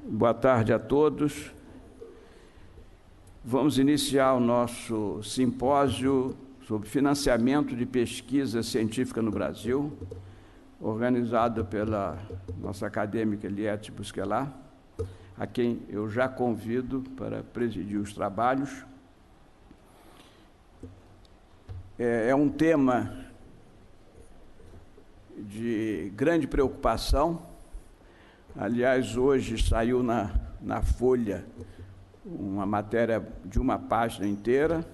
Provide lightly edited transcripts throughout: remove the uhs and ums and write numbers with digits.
Boa tarde a todos. Vamos iniciar o nosso simpósio sobre financiamento de pesquisa científica no Brasil, organizado pela nossa acadêmica Eliette Busquelat, a quem eu já convido para presidir os trabalhos. É um tema de grande preocupação. Aliás, hoje saiu na Folha uma matéria de uma página inteira,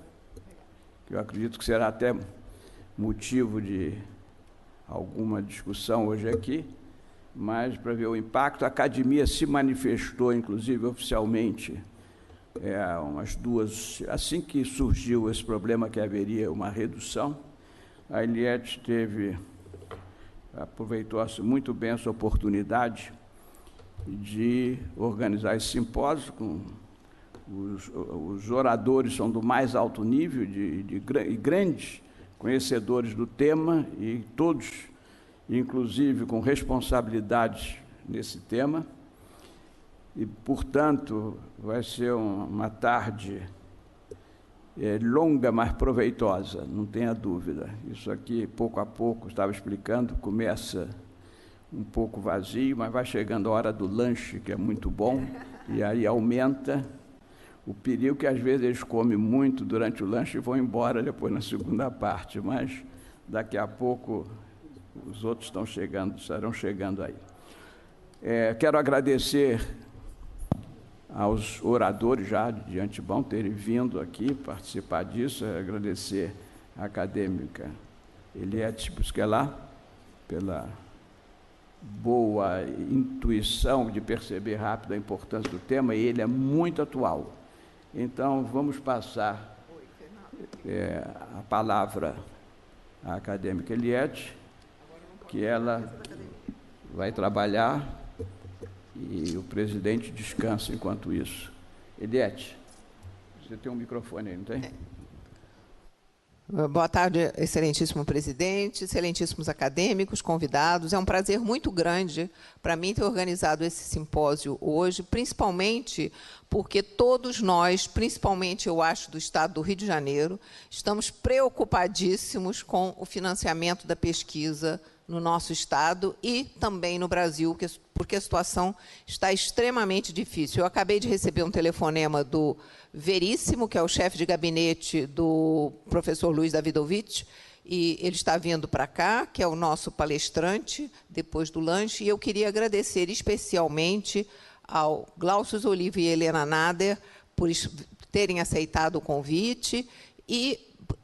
que eu acredito que será até motivo de alguma discussão hoje aqui, mas para ver o impacto, a academia se manifestou, inclusive oficialmente, umas duas, assim que surgiu esse problema que haveria uma redução. A Eliette aproveitou muito bem essa oportunidade de organizar esse simpósio. Os oradores são do mais alto nível, de grandes conhecedores do tema, e todos, inclusive, com responsabilidade nesse tema. E, portanto, vai ser uma tarde longa, mas proveitosa, não tenha dúvida. Isso aqui, pouco a pouco, estava explicando, começa um pouco vazio, mas vai chegando a hora do lanche, que é muito bom, e aí aumenta o perigo que, às vezes, eles comem muito durante o lanche e vão embora depois na segunda parte, mas daqui a pouco os outros estarão chegando aí. Quero agradecer aos oradores já de antemão terem vindo aqui participar disso, agradecer à acadêmica Eliette Busquelat pela boa intuição de perceber rápido a importância do tema, e ele é muito atual. Então, vamos passar a palavra à acadêmica Eliette, que ela vai trabalhar, e o presidente descansa enquanto isso. Eliette, você tem um microfone aí, não tem? Boa tarde, excelentíssimo presidente, excelentíssimos acadêmicos, convidados. É um prazer muito grande para mim ter organizado esse simpósio hoje, principalmente porque todos nós, principalmente eu acho do estado do Rio de Janeiro, estamos preocupadíssimos com o financiamento da pesquisa no nosso estado e também no Brasil, porque a situação está extremamente difícil. Eu acabei de receber um telefonema do Veríssimo, que é o chefe de gabinete do professor Luiz Davidovich, e ele está vindo para cá, que é o nosso palestrante, depois do lanche, e eu queria agradecer especialmente ao Glaucio Oliva e Helena Nader por terem aceitado o convite, e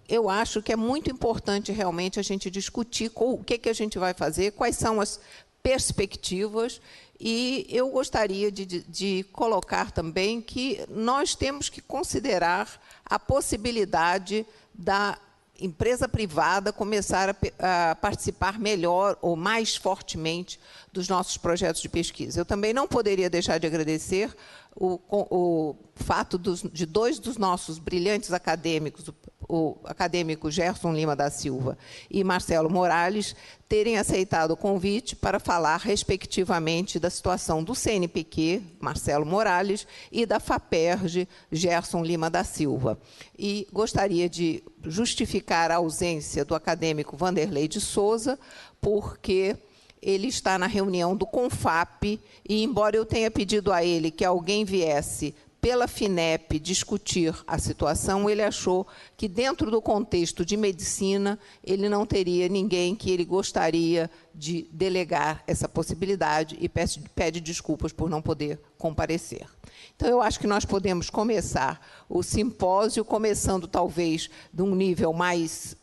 eu acho que é muito importante realmente a gente discutir o que a gente vai fazer, quais são as perspectivas, e eu gostaria de colocar também que nós temos que considerar a possibilidade da empresa privada começar a participar melhor ou mais fortemente dos nossos projetos de pesquisa. Eu também não poderia deixar de agradecer o fato de dois dos nossos brilhantes acadêmicos, o acadêmico Gerson Lima da Silva e Marcelo Morales, terem aceitado o convite para falar, respectivamente, da situação do CNPq, Marcelo Morales, e da FAPERJ, Gerson Lima da Silva. E gostaria de justificar a ausência do acadêmico Vanderlei de Souza, porque ele está na reunião do CONFAP, e, embora eu tenha pedido a ele que alguém viesse pela FINEP discutir a situação, ele achou que, dentro do contexto de medicina, ele não teria ninguém que ele gostaria de delegar essa possibilidade, e pede desculpas por não poder comparecer. Então, eu acho que nós podemos começar o simpósio, começando, talvez, de um nível mais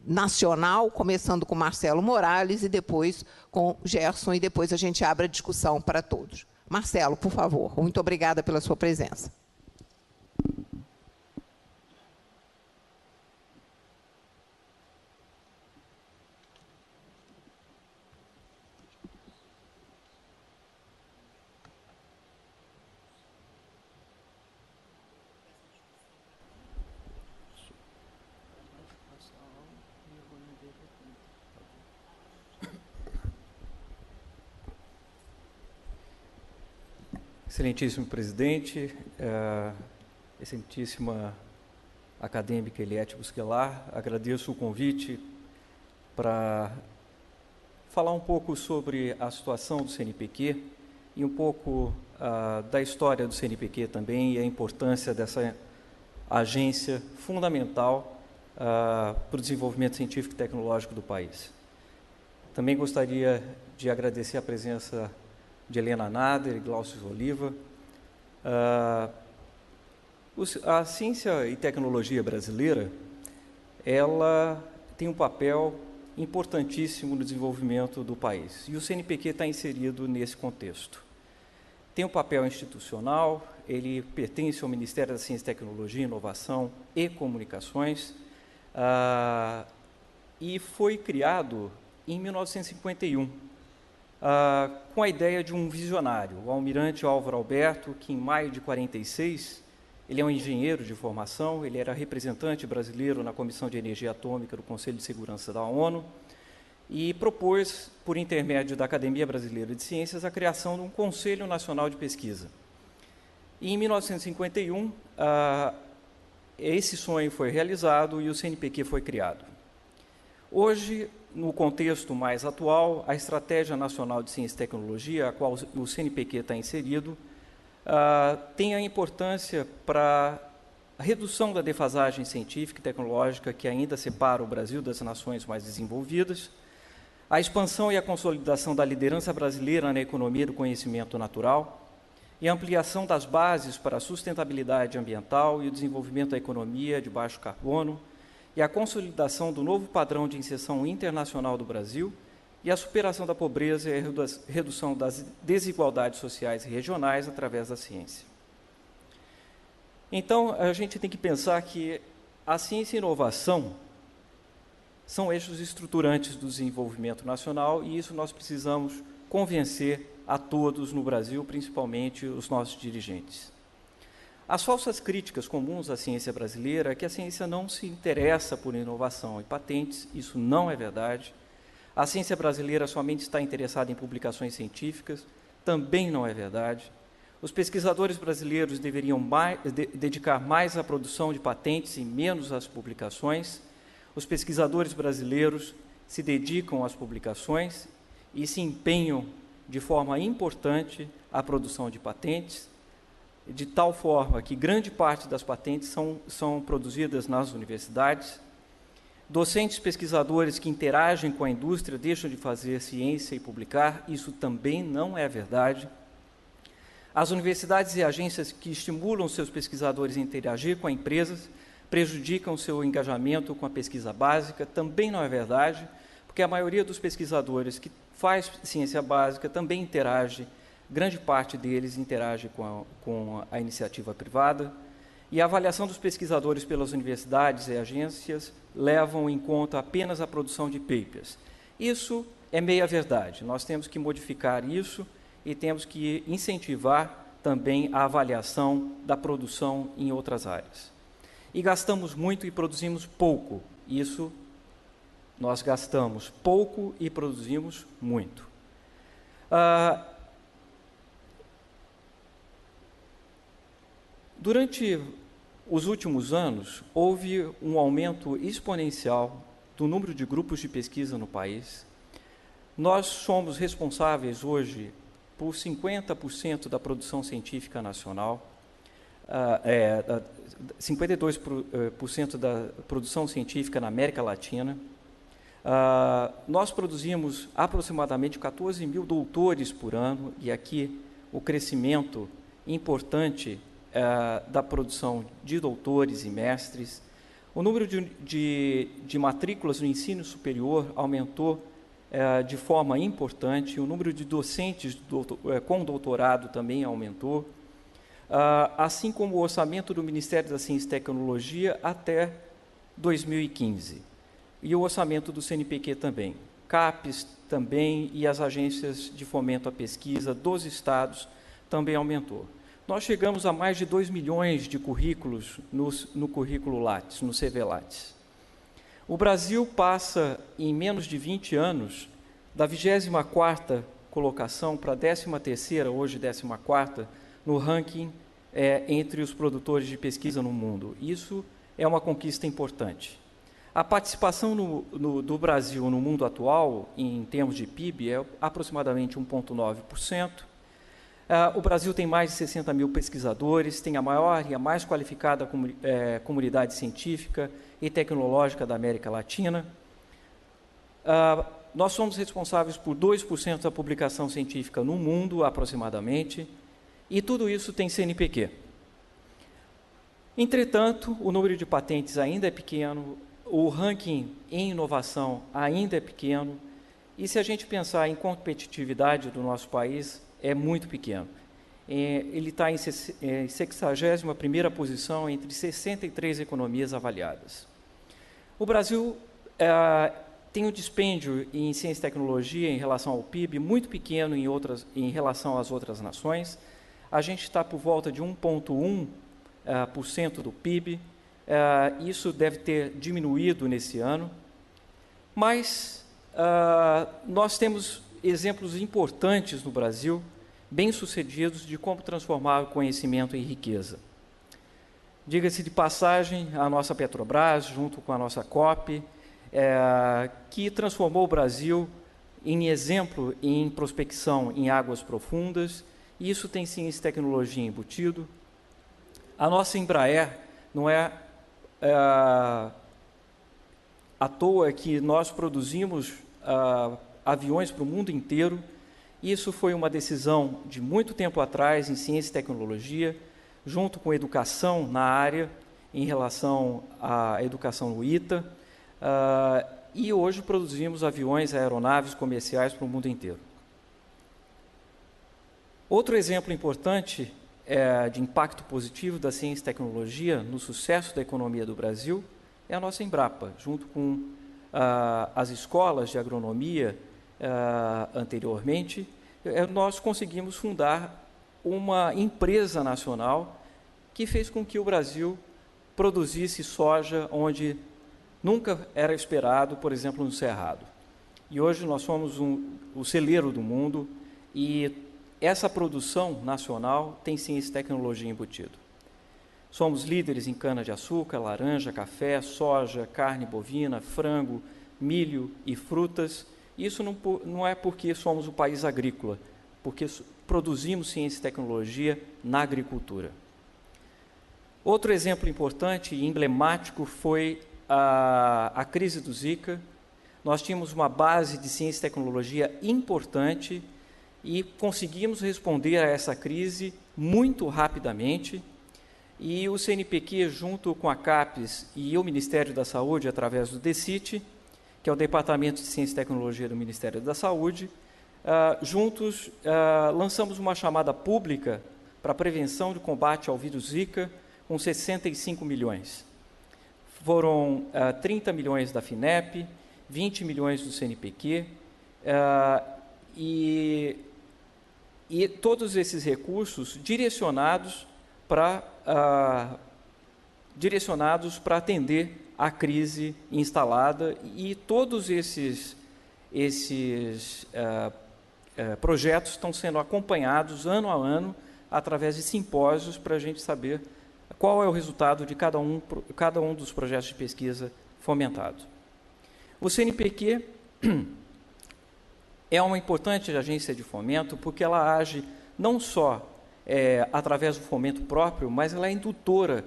nacional, começando com Marcelo Morales e depois com Gerson, e depois a gente abre a discussão para todos. Marcelo, por favor. Muito obrigada pela sua presença. Excelentíssimo presidente, excelentíssima acadêmica Eliette Busquelar, agradeço o convite para falar um pouco sobre a situação do CNPq e um pouco da história do CNPq também e a importância dessa agência fundamental para o desenvolvimento científico e tecnológico do país. Também gostaria de agradecer a presença de Helena Nader e Glaucio Oliva. A ciência e tecnologia brasileira, ela tem um papel importantíssimo no desenvolvimento do país, e o CNPq está inserido nesse contexto. Tem um papel institucional, ele pertence ao Ministério da Ciência, Tecnologia, Inovação e Comunicações, e foi criado em 1951, com a ideia de um visionário, o almirante Álvaro Alberto, que em maio de 46, ele é um engenheiro de formação, ele era representante brasileiro na Comissão de Energia Atômica do Conselho de Segurança da ONU, e propôs, por intermédio da Academia Brasileira de Ciências, a criação de um Conselho Nacional de Pesquisa. E, em 1951, esse sonho foi realizado e o CNPq foi criado. Hoje, no contexto mais atual, a Estratégia Nacional de Ciência e Tecnologia, a qual o CNPq está inserido, tem a importância para a redução da defasagem científica e tecnológica que ainda separa o Brasil das nações mais desenvolvidas, a expansão e a consolidação da liderança brasileira na economia do conhecimento natural e a ampliação das bases para a sustentabilidade ambiental e o desenvolvimento da economia de baixo carbono, e a consolidação do novo padrão de inserção internacional do Brasil e a superação da pobreza e a redução das desigualdades sociais e regionais através da ciência. Então, a gente tem que pensar que a ciência e a inovação são eixos estruturantes do desenvolvimento nacional e isso nós precisamos convencer a todos no Brasil, principalmente os nossos dirigentes. As falsas críticas comuns à ciência brasileira é que a ciência não se interessa por inovação e patentes, isso não é verdade. A ciência brasileira somente está interessada em publicações científicas, também não é verdade. Os pesquisadores brasileiros deveriam dedicar mais à produção de patentes e menos às publicações. Os pesquisadores brasileiros se dedicam às publicações e se empenham de forma importante à produção de patentes, de tal forma que grande parte das patentes são produzidas nas universidades. Docentes pesquisadores que interagem com a indústria deixam de fazer ciência e publicar, isso também não é verdade. As universidades e agências que estimulam seus pesquisadores a interagir com as empresas prejudicam seu engajamento com a pesquisa básica, também não é verdade, porque a maioria dos pesquisadores que faz ciência básica também interage, grande parte deles interage com a iniciativa privada, e a avaliação dos pesquisadores pelas universidades e agências levam em conta apenas a produção de papers. Isso é meia-verdade, nós temos que modificar isso e temos que incentivar também a avaliação da produção em outras áreas. E gastamos muito e produzimos pouco, isso nós gastamos pouco e produzimos muito. Durante os últimos anos, houve um aumento exponencial do número de grupos de pesquisa no país. Nós somos responsáveis hoje por 50% da produção científica nacional, 52% da produção científica na América Latina. Nós produzimos aproximadamente 14 mil doutores por ano, e aqui o crescimento importante da produção de doutores e mestres. O número de matrículas no ensino superior aumentou de forma importante, o número de docentes com doutorado também aumentou, assim como o orçamento do Ministério da Ciência e Tecnologia até 2015, e o orçamento do CNPq também, CAPES também, e as agências de fomento à pesquisa dos estados também aumentou. Nós chegamos a mais de 2 milhões de currículos no currículo Lattes, no CV Lattes. O Brasil passa, em menos de 20 anos, da 24ª colocação para a 13ª, hoje 14ª, no ranking entre os produtores de pesquisa no mundo. Isso é uma conquista importante. A participação do Brasil no mundo atual, em termos de PIB, é aproximadamente 1,9%. O Brasil tem mais de 60 mil pesquisadores, tem a maior e a mais qualificada comunidade científica e tecnológica da América Latina. Nós somos responsáveis por 2% da publicação científica no mundo, aproximadamente, e tudo isso tem CNPq. Entretanto, o número de patentes ainda é pequeno, o ranking em inovação ainda é pequeno, e se a gente pensar em competitividade do nosso país, é muito pequeno. Ele está em 61ª posição entre 63 economias avaliadas. O Brasil tem um dispêndio em ciência e tecnologia em relação ao PIB muito pequeno em relação às outras nações. A gente está por volta de 1,1% do PIB. Isso deve ter diminuído nesse ano. Mas nós temos exemplos importantes no Brasil, bem-sucedidos, de como transformar o conhecimento em riqueza. Diga-se de passagem, a nossa Petrobras, junto com a nossa COP, que transformou o Brasil em exemplo em prospecção em águas profundas, e isso tem ciência e tecnologia embutido. A nossa Embraer não é à toa que nós produzimos aviões para o mundo inteiro. Isso foi uma decisão de muito tempo atrás em ciência e tecnologia, junto com educação na área, em relação à educação no ITA, e hoje produzimos aviões, aeronaves comerciais para o mundo inteiro. Outro exemplo importante de impacto positivo da ciência e tecnologia no sucesso da economia do Brasil é a nossa Embrapa, junto com as escolas de agronomia anteriormente. Nós conseguimos fundar uma empresa nacional que fez com que o Brasil produzisse soja onde nunca era esperado, por exemplo, no Cerrado. E hoje nós somos o celeiro do mundo, e essa produção nacional tem ciência e tecnologia embutido. Somos líderes em cana-de-açúcar, laranja, café, soja, carne bovina, frango, milho e frutas. Isso não é porque somos um país agrícola, porque produzimos ciência e tecnologia na agricultura. Outro exemplo importante e emblemático foi a crise do Zika. Nós tínhamos uma base de ciência e tecnologia importante e conseguimos responder a essa crise muito rapidamente. E o CNPq, junto com a CAPES e o Ministério da Saúde, através do DECIT, que é o Departamento de Ciência e Tecnologia do Ministério da Saúde, juntos lançamos uma chamada pública para a prevenção de combate ao vírus Zika, com 65 milhões. Foram 30 milhões da FINEP, 20 milhões do CNPq, e todos esses recursos direcionados para atender a crise instalada, e todos esses projetos estão sendo acompanhados ano a ano através de simpósios para a gente saber qual é o resultado de cada um dos projetos de pesquisa fomentados. O CNPq é uma importante agência de fomento porque ela age não só através do fomento próprio, mas ela é indutora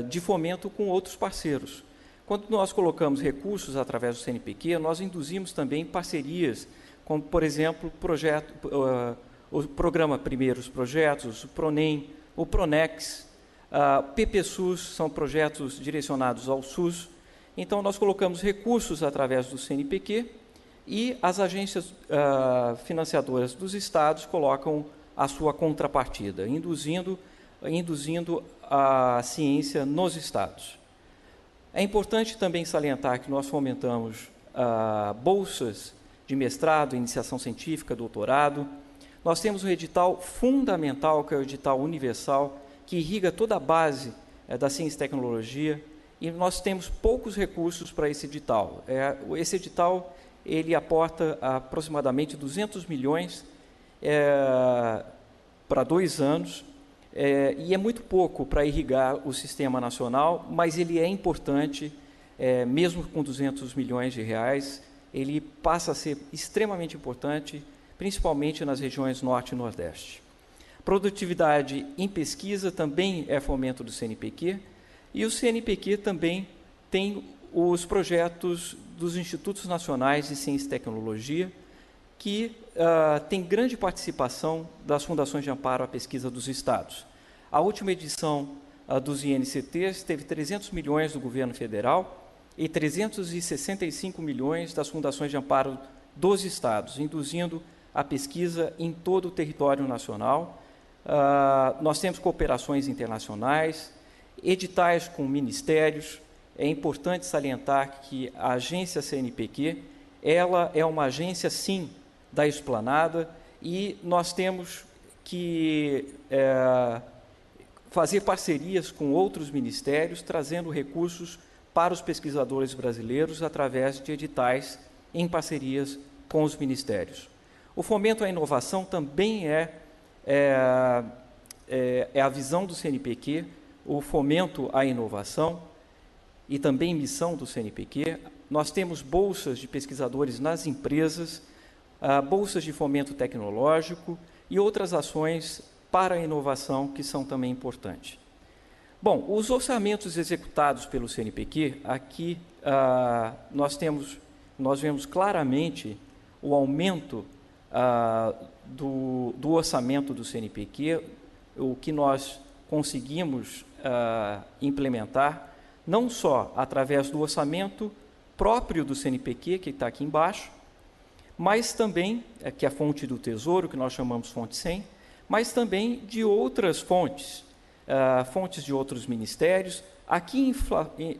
de fomento com outros parceiros. Quando nós colocamos recursos através do CNPq, nós induzimos também parcerias, como, por exemplo, o Programa Primeiros Projetos, o PRONEM, o PRONEX, PPSUS, são projetos direcionados ao SUS. Então, nós colocamos recursos através do CNPq e as agências financiadoras dos estados colocam a sua contrapartida, induzindo a ciência nos estados. É importante também salientar que nós fomentamos bolsas de mestrado, iniciação científica, doutorado. Nós temos um edital fundamental, que é o edital universal, que irriga toda a base da ciência e tecnologia, e nós temos poucos recursos para esse edital. Esse edital ele aporta aproximadamente 200 milhões para 2 anos, e é muito pouco para irrigar o sistema nacional, mas ele é importante, mesmo com 200 milhões de reais, ele passa a ser extremamente importante, principalmente nas regiões Norte e Nordeste. Produtividade em pesquisa também é fomento do CNPq, e o CNPq também tem os projetos dos Institutos Nacionais de Ciência e Tecnologia, que tem grande participação das fundações de amparo à pesquisa dos estados. A última edição dos INCTs teve 300 milhões do governo federal e 365 milhões das fundações de amparo dos estados, induzindo a pesquisa em todo o território nacional. Nós temos cooperações internacionais, editais com ministérios. É importante salientar que a agência CNPq, ela é uma agência, sim, da Esplanada, e nós temos que fazer parcerias com outros ministérios, trazendo recursos para os pesquisadores brasileiros através de editais em parcerias com os ministérios. O fomento à inovação também é a visão do CNPq, o fomento à inovação e também missão do CNPq. Nós temos bolsas de pesquisadores nas empresas, bolsas de fomento tecnológico e outras ações para a inovação que são também importantes. Bom, os orçamentos executados pelo CNPq, aqui nós vemos claramente o aumento do orçamento do CNPq, o que nós conseguimos implementar, não só através do orçamento próprio do CNPq, que está aqui embaixo, mas também, que é a fonte do Tesouro, que nós chamamos fonte 100, mas também de outras fontes, fontes de outros ministérios. Aqui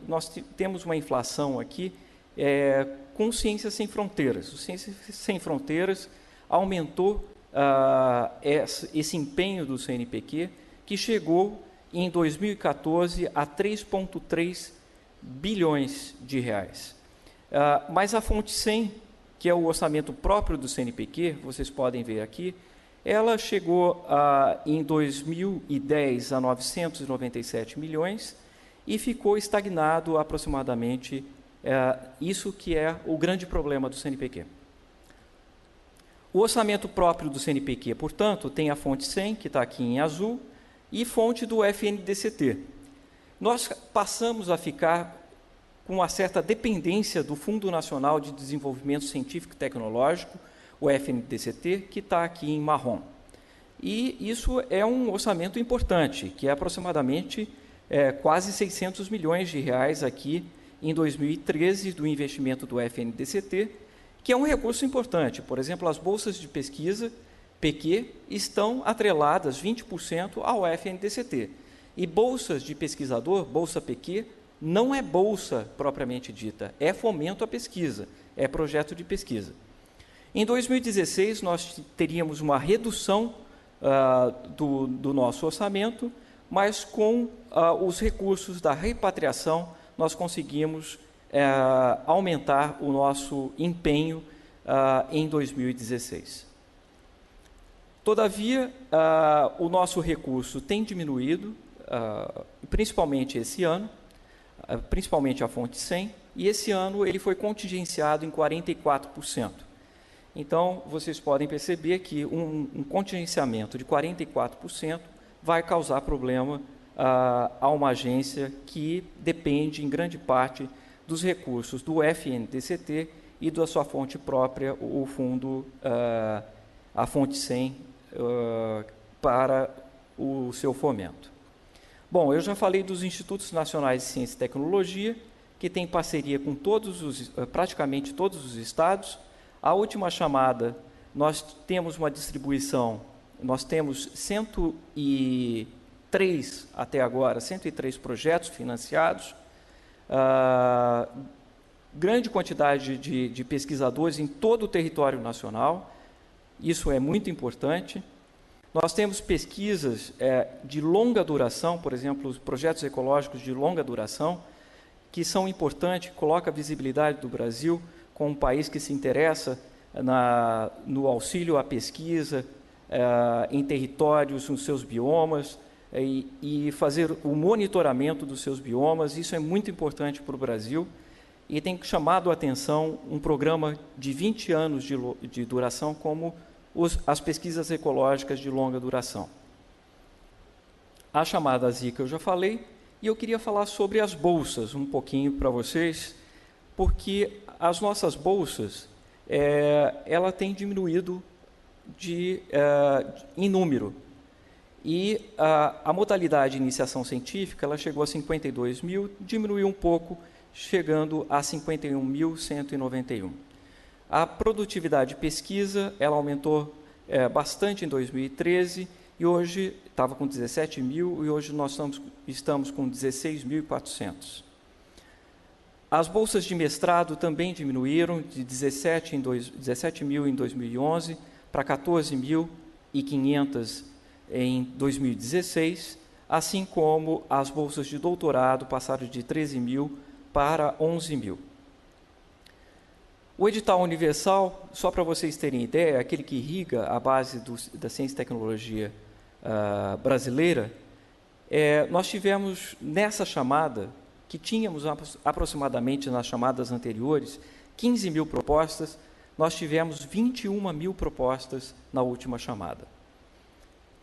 nós temos uma inflação aqui com Ciências Sem Fronteiras. O Ciências Sem Fronteiras aumentou esse empenho do CNPq, que chegou em 2014 a 3,3 bilhões de reais. Mas a fonte 100, que é o orçamento próprio do CNPq, vocês podem ver aqui, ela chegou em 2010 a 997 milhões e ficou estagnado aproximadamente, isso que é o grande problema do CNPq. O orçamento próprio do CNPq, portanto, tem a fonte 100, que está aqui em azul, e fonte do FNDCT. Nós passamos a ficar com uma certa dependência do Fundo Nacional de Desenvolvimento Científico e Tecnológico, o FNDCT, que está aqui em marrom. E isso é um orçamento importante, que é aproximadamente quase 600 milhões de reais aqui em 2013 do investimento do FNDCT, que é um recurso importante. Por exemplo, as bolsas de pesquisa PQ estão atreladas 20% ao FNDCT. E bolsas de pesquisador, bolsa PQ, não é bolsa propriamente dita, é fomento à pesquisa, é projeto de pesquisa. Em 2016, nós teríamos uma redução do nosso orçamento, mas com os recursos da repatriação, nós conseguimos aumentar o nosso empenho em 2016. Todavia, o nosso recurso tem diminuído, principalmente esse ano, principalmente a fonte 100, e esse ano ele foi contingenciado em 44%. Então, vocês podem perceber que um contingenciamento de 44% vai causar problema a uma agência que depende, em grande parte, dos recursos do FNDCT e da sua fonte própria, o fundo, a fonte 100, para o seu fomento. Bom, eu já falei dos Institutos Nacionais de Ciência e Tecnologia, que tem parceria com praticamente todos os estados. A última chamada, nós temos uma distribuição, nós temos 103 até agora, 103 projetos financiados, grande quantidade de pesquisadores em todo o território nacional, isso é muito importante. Nós temos pesquisas de longa duração, por exemplo, os projetos ecológicos de longa duração, que são importantes, coloca a visibilidade do Brasil como um país que se interessa no auxílio à pesquisa, em territórios, nos seus biomas, e fazer o monitoramento dos seus biomas. Isso é muito importante para o Brasil e tem chamado a atenção um programa de 20 anos de duração, como as pesquisas ecológicas de longa duração. A chamada ZICA eu já falei, e eu queria falar sobre as bolsas um pouquinho para vocês, porque as nossas bolsas, ela tem diminuído em número. E a modalidade de iniciação científica, ela chegou a 52 mil, diminuiu um pouco, chegando a 51.191. A produtividade de pesquisa, ela aumentou bastante em 2013, e hoje estava com 17 mil, e hoje nós estamos com 16.400. As bolsas de mestrado também diminuíram de 17 mil em 2011 para 14.500 em 2016, assim como as bolsas de doutorado passaram de 13 mil para 11 mil. O edital universal, só para vocês terem ideia, é aquele que irriga a base da ciência e tecnologia brasileira. Nós tivemos nessa chamada, que tínhamos aproximadamente nas chamadas anteriores, 15 mil propostas, nós tivemos 21 mil propostas na última chamada.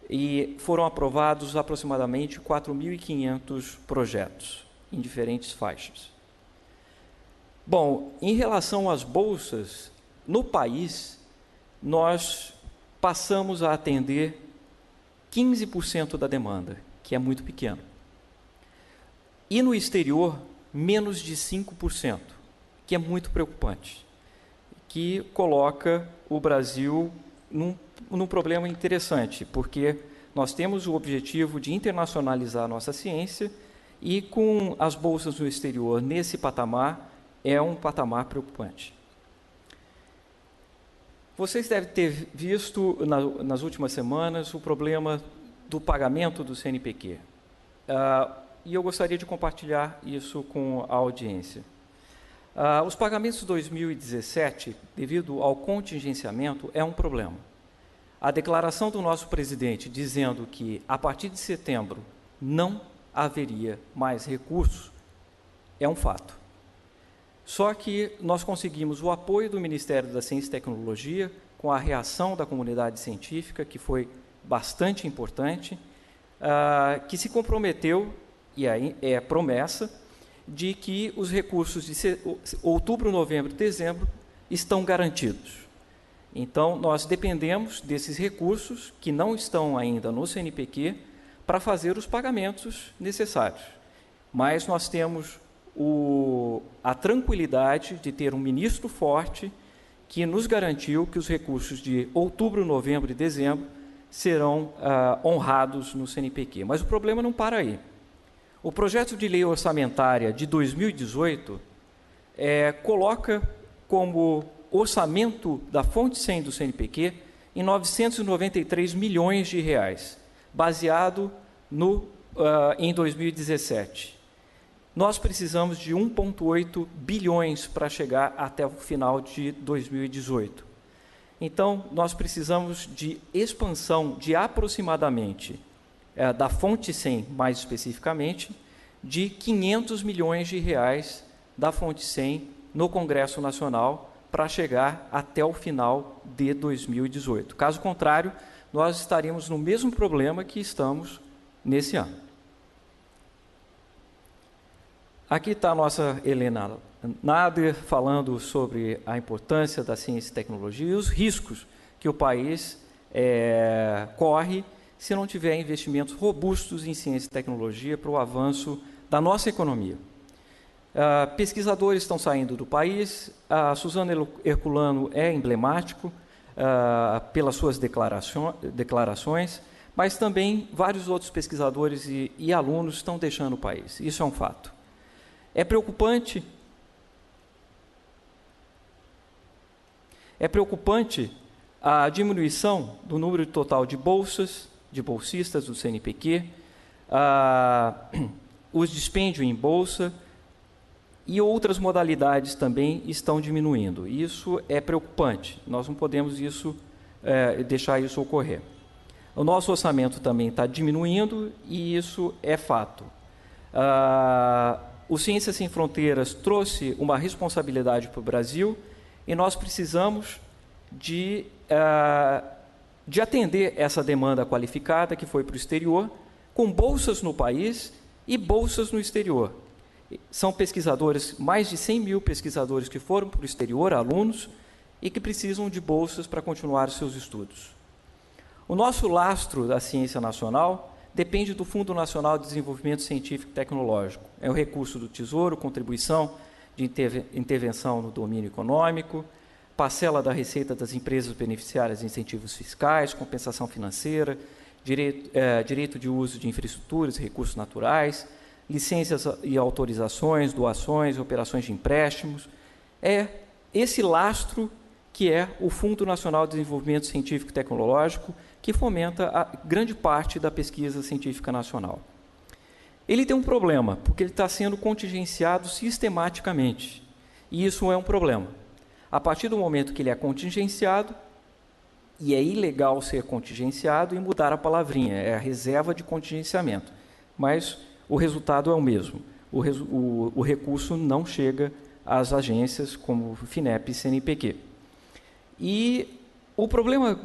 E foram aprovados aproximadamente 4.500 projetos, em diferentes faixas. Bom, em relação às bolsas, no país, nós passamos a atender 15% da demanda, que é muito pequeno. E no exterior, menos de 5%, que é muito preocupante, que coloca o Brasil num problema interessante, porque nós temos o objetivo de internacionalizar a nossa ciência, e com as bolsas no exterior nesse patamar, é um patamar preocupante. Vocês devem ter visto nas últimas semanas o problema do pagamento do CNPq. E eu gostaria de compartilhar isso com a audiência. Os pagamentos de 2017, devido ao contingenciamento, é um problema. A declaração do nosso presidente dizendo que, a partir de setembro, não haveria mais recursos, é um fato. Só que nós conseguimos o apoio do Ministério da Ciência e Tecnologia, com a reação da comunidade científica, que foi bastante importante, que se comprometeu, e aí é promessa, de que os recursos de outubro, novembro e dezembro estão garantidos. Então, nós dependemos desses recursos, que não estão ainda no CNPq, para fazer os pagamentos necessários. Mas nós temos a tranquilidade de ter um ministro forte que nos garantiu que os recursos de outubro, novembro e dezembro serão honrados no CNPq. Mas o problema não para aí. O projeto de lei orçamentária de 2018 coloca como orçamento da fonte 100 do CNPq em 993 milhões de reais, baseado em 2017. Nós precisamos de 1,8 bilhões para chegar até o final de 2018. Então, nós precisamos de expansão de aproximadamente, da fonte 100 mais especificamente, de 500 milhões de reais da fonte 100 no Congresso Nacional para chegar até o final de 2018. Caso contrário, nós estaríamos no mesmo problema que estamos nesse ano. Aqui está a nossa Helena Nader falando sobre a importância da ciência e tecnologia e os riscos que o país corre se não tiver investimentos robustos em ciência e tecnologia para o avanço da nossa economia. Pesquisadores estão saindo do país, a Suzana Herculano é emblemático pelas suas declarações, mas também vários outros pesquisadores e alunos estão deixando o país. Isso é um fato. É preocupante a diminuição do número total de bolsas, de bolsistas do CNPq, os dispêndios em bolsa e outras modalidades também estão diminuindo. Isso é preocupante, nós não podemos deixar isso ocorrer. O nosso orçamento também está diminuindo e isso é fato. O Ciências Sem Fronteiras trouxe uma responsabilidade para o Brasil e nós precisamos de atender essa demanda qualificada que foi para o exterior, com bolsas no país e bolsas no exterior. São pesquisadores, mais de 100 mil pesquisadores que foram para o exterior, alunos, e que precisam de bolsas para continuar os seus estudos. O nosso lastro da ciência nacional depende do Fundo Nacional de Desenvolvimento Científico e Tecnológico. É um recurso do Tesouro, contribuição de intervenção no domínio econômico, parcela da receita das empresas beneficiárias de incentivos fiscais, compensação financeira, direito de uso de infraestruturas e recursos naturais, licenças e autorizações, doações, operações de empréstimos. É esse lastro que é o Fundo Nacional de Desenvolvimento Científico e Tecnológico, que fomenta a grande parte da pesquisa científica nacional. Ele tem um problema, porque ele está sendo contingenciado sistematicamente, e isso é um problema. A partir do momento que ele é contingenciado, e é ilegal ser contingenciado, e mudar a palavrinha, é a reserva de contingenciamento, mas o resultado é o mesmo. O recurso não chega às agências como o FINEP e CNPq. E o problema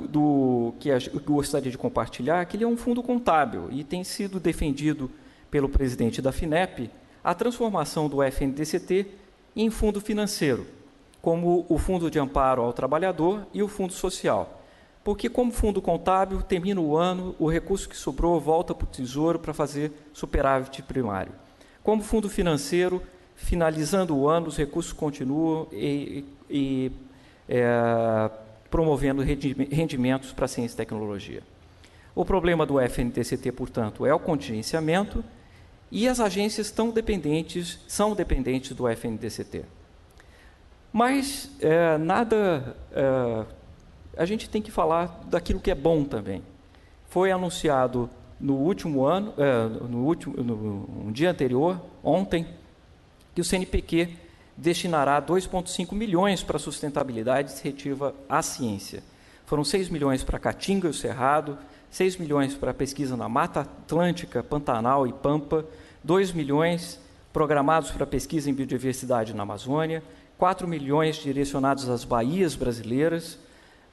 que eu gostaria de compartilhar é que ele é um fundo contábil e tem sido defendido pelo presidente da FINEP a transformação do FNDCT em fundo financeiro, como o Fundo de Amparo ao Trabalhador e o Fundo Social. Porque, como fundo contábil, termina o ano, o recurso que sobrou volta para o Tesouro para fazer superávit primário. Como fundo financeiro, finalizando o ano, os recursos continuam promovendo rendimentos para a ciência e tecnologia. O problema do FNDCT, portanto, é o contingenciamento e as agências são dependentes do FNDCT. Mas a gente tem que falar daquilo que é bom também. Foi anunciado no dia anterior, ontem, que o CNPq destinará 2,5 milhões para a sustentabilidade restritiva à ciência. Foram 6 milhões para Caatinga e o Cerrado, 6 milhões para a pesquisa na Mata Atlântica, Pantanal e Pampa, 2 milhões programados para pesquisa em biodiversidade na Amazônia, 4 milhões direcionados às baías brasileiras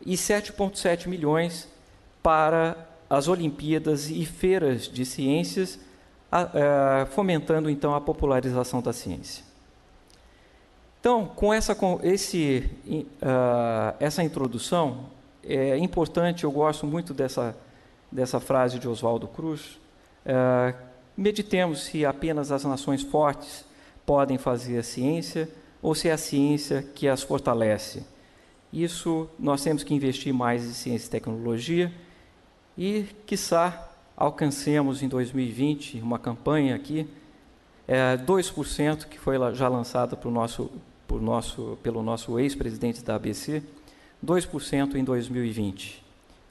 e 7,7 milhões para as Olimpíadas e feiras de ciências, fomentando, então, a popularização da ciência. Então, com essa introdução, é importante, eu gosto muito dessa frase de Oswaldo Cruz, meditemos se apenas as nações fortes podem fazer a ciência ou se é a ciência que as fortalece. Isso, nós temos que investir mais em ciência e tecnologia e, quiçá, alcancemos em 2020 uma campanha aqui, 2%, que foi já lançada pelo nosso ex-presidente da ABC, 2% em 2020.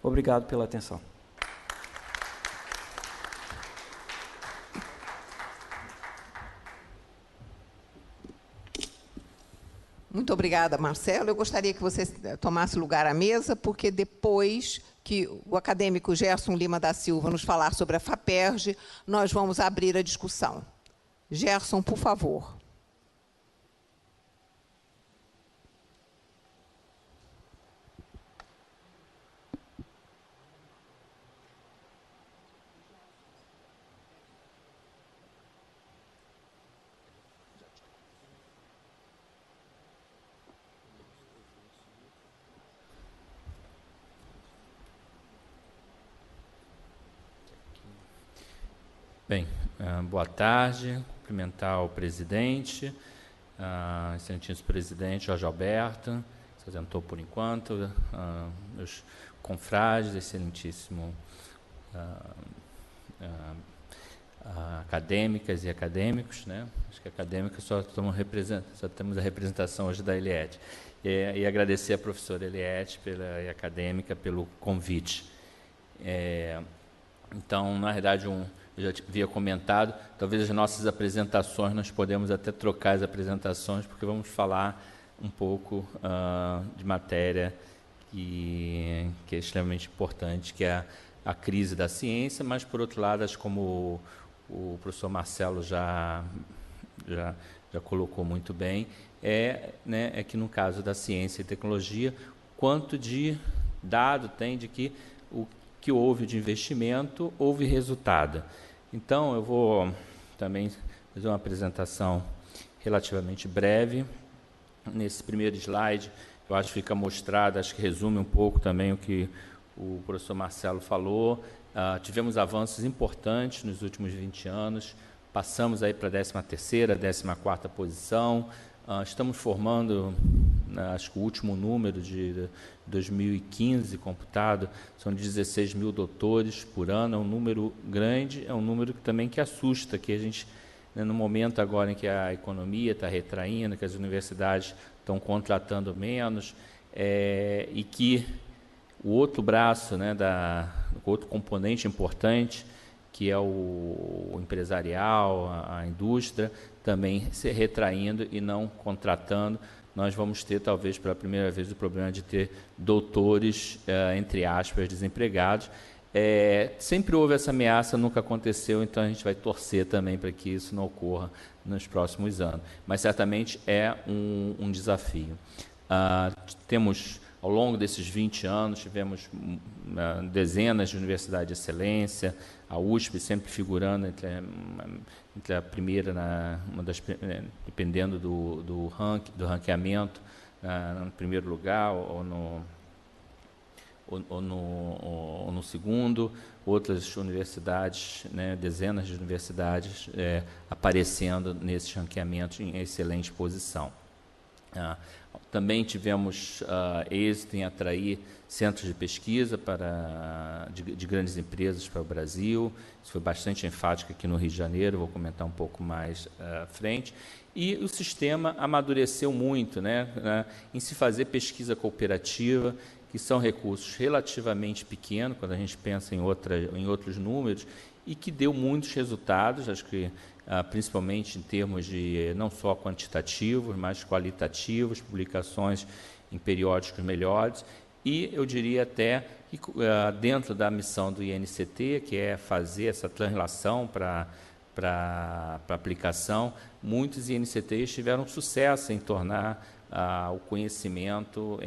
Obrigado pela atenção. Muito obrigada, Marcelo. Eu gostaria que você tomasse lugar à mesa, porque depois que o acadêmico Gerson Lima da Silva nos falar sobre a FAPERJ, nós vamos abrir a discussão. Gerson, por favor. Bem, boa tarde, cumprimentar o presidente, excelentíssimo presidente Jorge Alberto, se ausentou por enquanto, meus confrades, excelentíssimo acadêmicas e acadêmicos, né? Acho que acadêmicos só temos a representação hoje da Eliette. E agradecer à professora Eliette e acadêmica pelo convite. Então, na verdade, eu já havia comentado, talvez as nossas apresentações, nós podemos até trocar as apresentações, porque vamos falar um pouco de matéria que é extremamente importante, que é a crise da ciência, mas, por outro lado, acho como o professor Marcelo já colocou muito bem, é que, no caso da ciência e tecnologia, quanto de dado tem de que o que houve de investimento, houve resultado. Então, eu vou também fazer uma apresentação relativamente breve. Nesse primeiro slide, eu acho que fica mostrado, acho que resume um pouco também o que o professor Marcelo falou. Tivemos avanços importantes nos últimos 20 anos, passamos aí para a 13ª, 14ª posição, estamos formando, acho que o último número de 2015 computado, são 16 mil doutores por ano, é um número grande, é um número também que assusta, que a gente, no momento agora em que a economia está retraindo, que as universidades estão contratando menos, e que o outro braço, o outro componente importante, que é o empresarial, a indústria, também se retraindo e não contratando, nós vamos ter, talvez, pela primeira vez, o problema de ter doutores, entre aspas, desempregados. Sempre houve essa ameaça, nunca aconteceu, então a gente vai torcer também para que isso não ocorra nos próximos anos. Mas, certamente, é um desafio. Temos, ao longo desses 20 anos, tivemos dezenas de universidades de excelência, a USP sempre figurando entre a primeira, dependendo do ranqueamento, no primeiro lugar ou no segundo, outras universidades, dezenas de universidades aparecendo nesses ranqueamentos em excelente posição. Também tivemos êxito em atrair centros de pesquisa de grandes empresas para o Brasil. Isso foi bastante enfático aqui no Rio de Janeiro, vou comentar um pouco mais à frente. E o sistema amadureceu muito em se fazer pesquisa cooperativa, que são recursos relativamente pequenos, quando a gente pensa em outros números, e que deu muitos resultados, acho que principalmente em termos de não só quantitativos, mas qualitativos, publicações em periódicos melhores, e eu diria até que dentro da missão do INCT, que é fazer essa translação para aplicação, muitos INCTs tiveram sucesso em tornar o conhecimento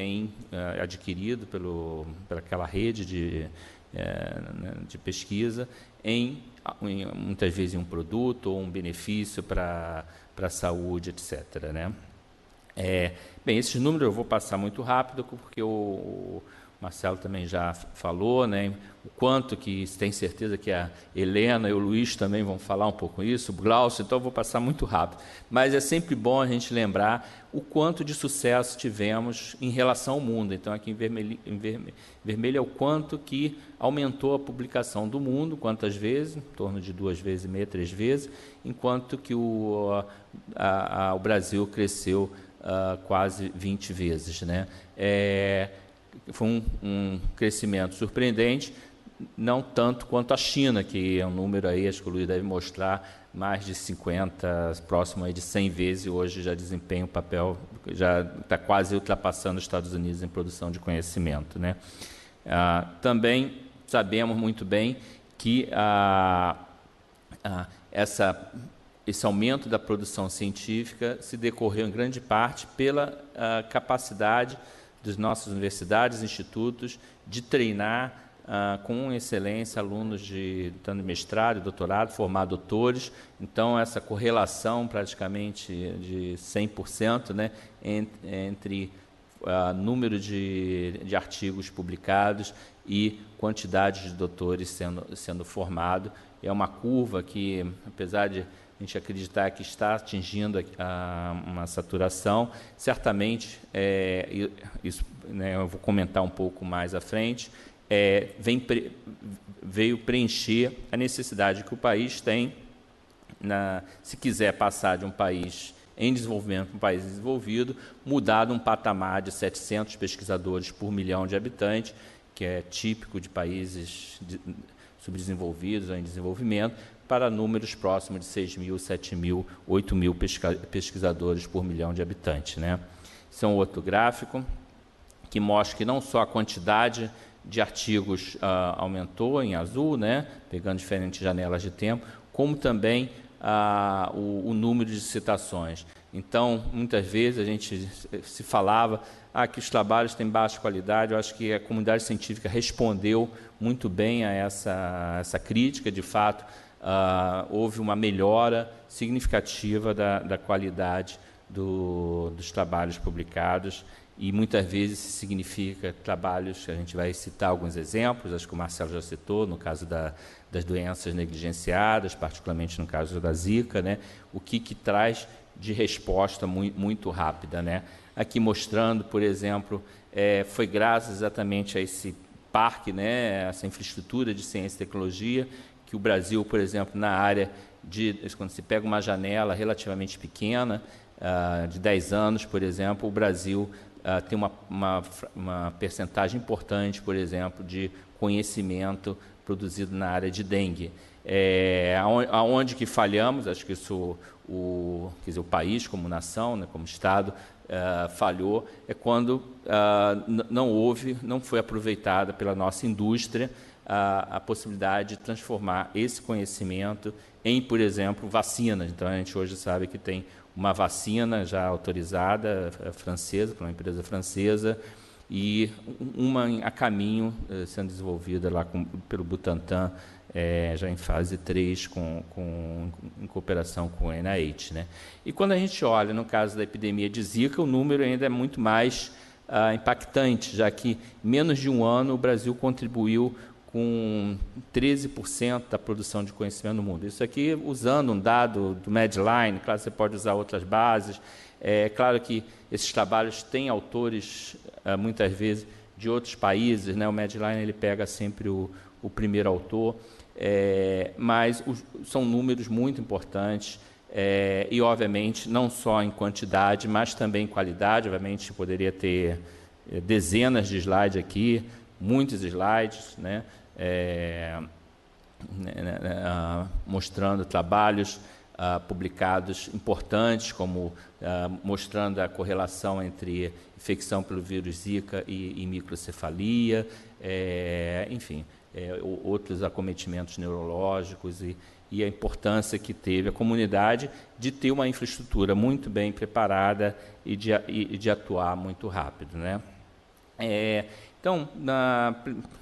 adquirido pelaquela rede de pesquisa muitas vezes em um produto ou um benefício para a saúde, etc. Bem, esses números eu vou passar muito rápido, porque o Marcelo também já falou, o quanto que tem certeza que a Helena e o Luiz também vão falar um pouco isso, o Glaucio, então eu vou passar muito rápido. Mas é sempre bom a gente lembrar o quanto de sucesso tivemos em relação ao mundo. Então, aqui em vermelho é o quanto que aumentou a publicação do mundo, quantas vezes, em torno de 2,5, 3 vezes, enquanto que o Brasil cresceu quase 20 vezes. Foi um crescimento surpreendente, não tanto quanto a China, que é um número aí, acho que o Luiz deve mostrar, mais de 50, próximo aí de 100 vezes, e hoje já desempenha o papel, já está quase ultrapassando os Estados Unidos em produção de conhecimento. Também sabemos muito bem que esse aumento da produção científica se decorreu em grande parte pela capacidade das nossas universidades e institutos de treinar com excelência alunos de mestrado, doutorado, formar doutores. Então, essa correlação praticamente de 100% entre número de artigos publicados e quantidade de doutores sendo formado. É uma curva que, apesar de a gente acreditar que está atingindo uma saturação, certamente, isso eu vou comentar um pouco mais à frente, veio preencher a necessidade que o país tem, se quiser passar de um país em desenvolvimento para um país desenvolvido, mudar de um patamar de 700 pesquisadores por milhão de habitantes, que é típico de países subdesenvolvidos ou em desenvolvimento, para números próximos de 6.000, 7.000, 8.000 pesquisadores por milhão de habitantes. Isso é um outro gráfico que mostra que não só a quantidade de artigos aumentou em azul, né, pegando diferentes janelas de tempo, como também o número de citações. Então, muitas vezes a gente se falava que os trabalhos têm baixa qualidade. Eu acho que a comunidade científica respondeu muito bem a essa crítica. De fato, houve uma melhora significativa da qualidade dos trabalhos publicados, e muitas vezes isso significa trabalhos, que a gente vai citar alguns exemplos, acho que o Marcelo já citou, no caso das doenças negligenciadas, particularmente no caso da Zika, né? O que traz de resposta muito rápida, né? Aqui mostrando, por exemplo, foi graças exatamente a esse parque, né, essa infraestrutura de ciência e tecnologia, que o Brasil, por exemplo, na área quando se pega uma janela relativamente pequena, de 10 anos, por exemplo, o Brasil tem uma percentagem importante, por exemplo, de conhecimento produzido na área de dengue. Aonde que falhamos, acho que isso quer dizer, o país como nação, né, como Estado, falhou, é quando não foi aproveitada pela nossa indústria a possibilidade de transformar esse conhecimento em, por exemplo, vacinas. Então, a gente hoje sabe que tem uma vacina já autorizada, francesa, por uma empresa francesa, e uma a caminho, sendo desenvolvida lá pelo Butantan, já em fase 3, em cooperação com o NIH, né? E quando a gente olha, no caso da epidemia de Zika, o número ainda é muito mais impactante, já que em menos de um ano o Brasil contribuiu com 13% da produção de conhecimento no mundo. Isso aqui usando um dado do Medline, claro, você pode usar outras bases. É claro que esses trabalhos têm autores, muitas vezes, de outros países, né? O Medline ele pega sempre o primeiro autor, mas são números muito importantes, e, obviamente, não só em quantidade, mas também em qualidade. Obviamente, poderia ter dezenas de slides aqui, muitos slides, né? Mostrando trabalhos publicados importantes, como mostrando a correlação entre infecção pelo vírus Zika e microcefalia, enfim, outros acometimentos neurológicos, e a importância que teve a comunidade de ter uma infraestrutura muito bem preparada e de atuar muito rápido, né? Então, na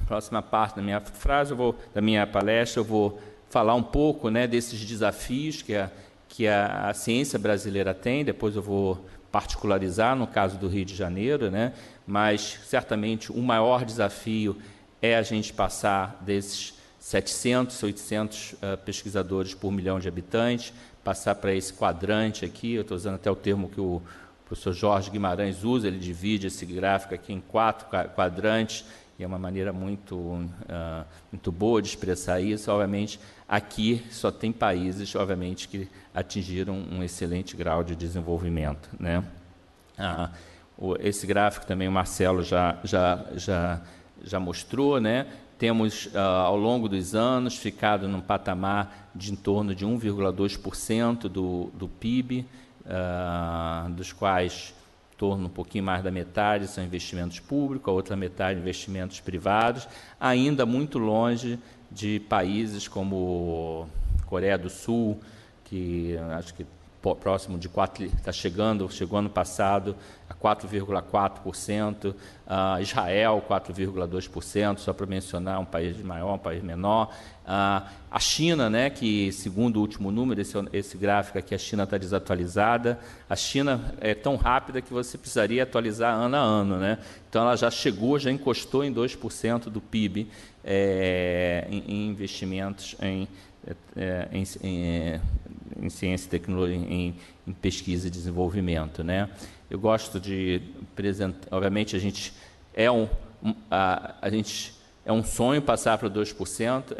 próxima parte da minha frase, da minha palestra, eu vou falar um pouco, né, desses desafios que a ciência brasileira tem. Depois eu vou particularizar no caso do Rio de Janeiro, né, mas certamente o maior desafio é a gente passar desses 700, 800 pesquisadores por milhão de habitantes, passar para esse quadrante aqui. Eu estou usando até o termo que o professor Jorge Guimarães usa, ele divide esse gráfico aqui em 4 quadrantes, e é uma maneira muito boa de expressar isso. Obviamente, aqui só tem países, obviamente, que atingiram um excelente grau de desenvolvimento, né? Esse gráfico também o Marcelo já mostrou, né? Temos, ao longo dos anos, ficado num patamar de em torno de 1,2% do PIB, dos quais em torno um pouquinho mais da metade são investimentos públicos, a outra metade investimentos privados, ainda muito longe de países como Coreia do Sul, que acho que próximo de 4%, chegou ano passado a 4,4%, Israel 4,2%, só para mencionar um país maior, um país menor. A China, né, que segundo o último número, esse gráfico aqui, a China está desatualizada. A China é tão rápida que você precisaria atualizar ano a ano, né? Então ela já encostou em 2% do PIB em investimentos em ciência e tecnologia, em pesquisa e desenvolvimento, né? Eu gosto de apresentar, obviamente a gente é um sonho passar para 2%,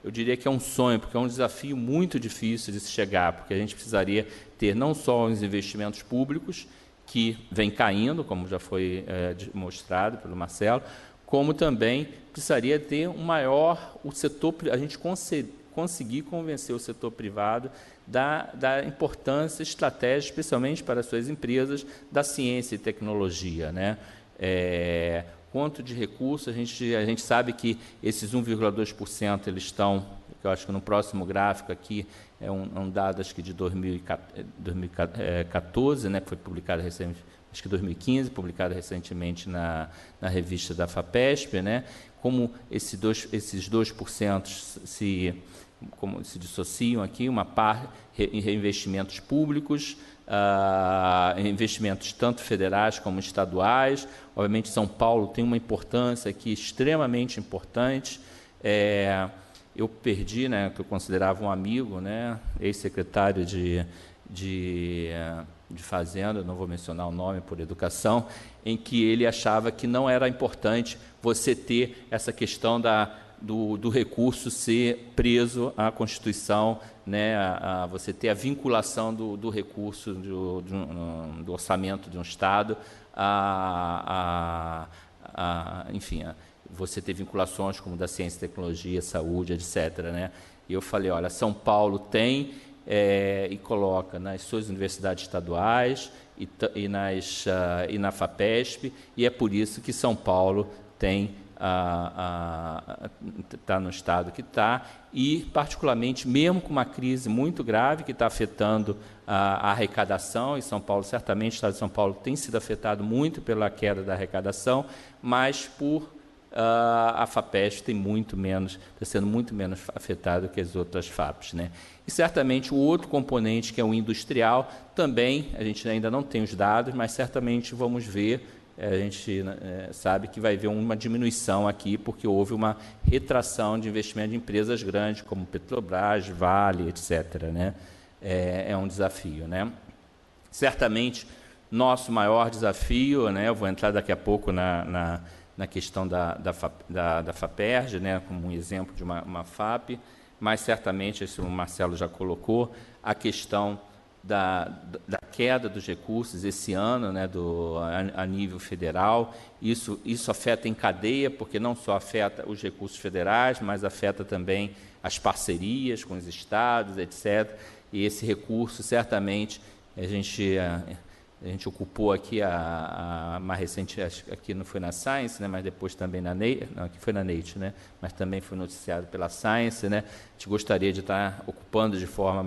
eu diria que é um sonho, porque é um desafio muito difícil de se chegar, porque a gente precisaria ter não só os investimentos públicos, que vem caindo, como já foi mostrado pelo Marcelo, como também precisaria ter o setor, a gente conseguir convencer o setor privado da importância estratégica, especialmente para as suas empresas, da ciência e tecnologia, né? quanto de recursos. A gente sabe que esses 1,2% eles estão, que eu acho que no próximo gráfico aqui, é um dado acho que de 2014, né, que foi publicado recentemente, acho que 2015, publicado recentemente na revista da FAPESP, né, como esses 2% se dissociam aqui, uma parte em reinvestimentos públicos, investimentos tanto federais como estaduais. Obviamente, São Paulo tem uma importância aqui extremamente importante. Eu perdi, né, que eu considerava um amigo, né, ex-secretário de Fazenda, não vou mencionar o nome por educação, em que ele achava que não era importante você ter essa questão do recurso ser preso à Constituição, né, você ter a vinculação do recurso do orçamento de um Estado, enfim, você ter vinculações como da ciência e tecnologia, saúde, etc., né? E eu falei, olha, São Paulo tem e coloca nas suas universidades estaduais e na FAPESP, e é por isso que São Paulo está no estado que está, e particularmente, mesmo com uma crise muito grave que está afetando a arrecadação, e São Paulo, certamente, o estado de São Paulo tem sido afetado muito pela queda da arrecadação, mas a FAPESP está sendo muito menos afetada que as outras FAPs, né? E certamente o outro componente, que é o industrial, também a gente ainda não tem os dados, mas certamente vamos ver. A gente sabe que vai haver uma diminuição aqui, porque houve uma retração de investimento de empresas grandes, como Petrobras, Vale, etc., né? É um desafio, né? Certamente, nosso maior desafio, né? Eu vou entrar daqui a pouco na questão da FAPERJ, né? Como um exemplo de uma FAP, mas certamente, isso o Marcelo já colocou, a questão da queda dos recursos esse ano, né, a nível federal. Isso afeta em cadeia, porque não só afeta os recursos federais, mas afeta também as parcerias com os estados, etc. E esse recurso, certamente, a gente ocupou aqui mais recente, acho que aqui não foi na Science, né, mas depois também aqui foi na Nature, né, mas também foi noticiado pela Science, né. A gente gostaria de estar ocupando de forma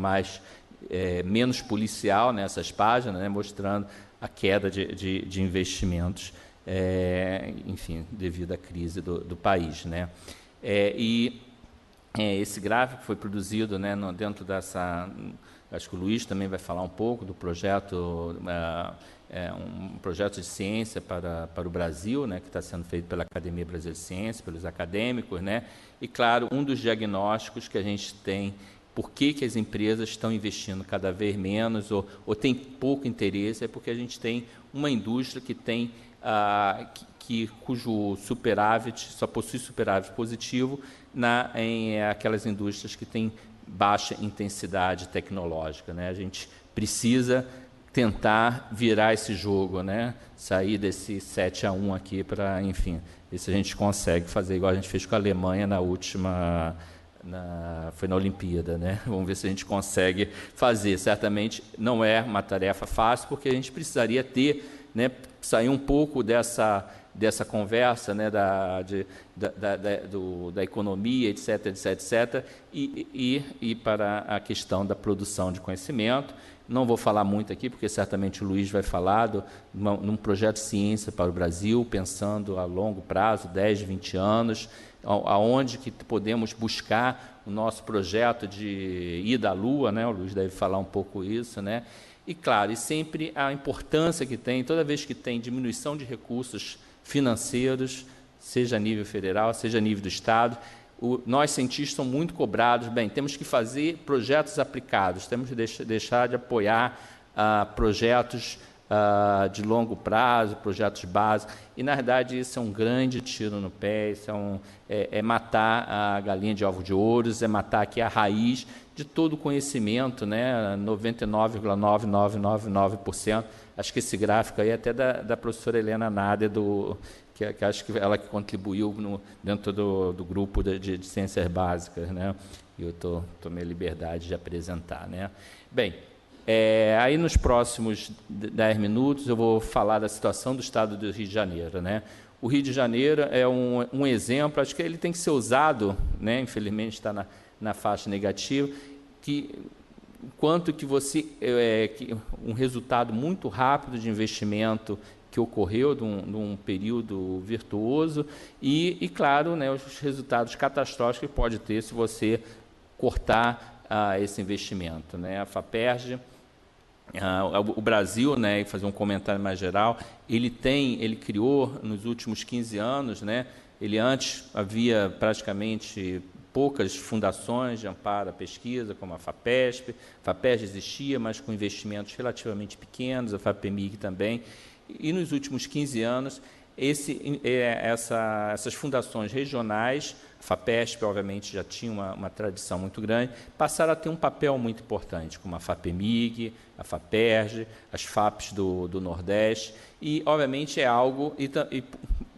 menos policial nessas páginas, né, mostrando a queda de investimentos, enfim, devido à crise do país, né. Esse gráfico foi produzido, né, dentro dessa... Acho que o Luiz também vai falar um pouco do projeto, um projeto de ciência para o Brasil, né, que está sendo feito pela Academia Brasileira de Ciência, pelos acadêmicos, né, e, claro, um dos diagnósticos que a gente tem, por que as empresas estão investindo cada vez menos ou tem pouco interesse, é porque a gente tem uma indústria que tem cujo superávit, só possui superávit positivo em aquelas indústrias que têm baixa intensidade tecnológica, né? A gente precisa tentar virar esse jogo, né? Sair desse 7-1 aqui para, enfim, ver se a gente consegue fazer igual a gente fez com a Alemanha na última... foi na Olimpíada, né? Vamos ver se a gente consegue fazer. Certamente não é uma tarefa fácil, porque a gente precisaria ter, né, sair um pouco dessa conversa, né, da economia, etc., e ir para a questão da produção de conhecimento. Não vou falar muito aqui, porque certamente o Luiz vai falar num projeto de ciência para o Brasil, pensando a longo prazo, 10, 20 anos, aonde que podemos buscar o nosso projeto de ida à Lua, né? O Luiz deve falar um pouco isso, né? E, claro, e sempre a importância que tem, toda vez que tem diminuição de recursos financeiros, seja a nível federal, seja a nível do Estado, nós, cientistas, somos muito cobrados, temos que fazer projetos aplicados, temos que deixar de apoiar projetos de longo prazo, projetos básicos, e, na verdade, isso é um grande tiro no pé, isso é matar a galinha de ovos de ouros, é matar aqui a raiz de todo o conhecimento, né? 99,9999%. Acho que esse gráfico aí é até da professora Helena Nader, que acho que ela que contribuiu dentro do grupo de ciências básicas, né? E eu tomei a liberdade de apresentar, né? Bem, aí nos próximos 10 minutos eu vou falar da situação do Estado do Rio de Janeiro, né? O Rio de Janeiro é um exemplo, acho que ele tem que ser usado, né, infelizmente está na faixa negativa, quanto que um resultado muito rápido de investimento que ocorreu de um período virtuoso e claro, né, os resultados catastróficos que pode ter se você cortar esse investimento, né? A FAPERJ, o Brasil, né, e fazer um comentário mais geral, ele criou nos últimos 15 anos, né, antes havia praticamente poucas fundações de amparo à pesquisa, como a FAPESP. A FAPESP existia, mas com investimentos relativamente pequenos, a FAPEMIG também. E nos últimos 15 anos, essas fundações regionais, a FAPESP, obviamente, já tinha uma tradição muito grande, passaram a ter um papel muito importante, como a FAPEMIG, a FAPERJ, as FAPs do Nordeste, e, obviamente, é algo...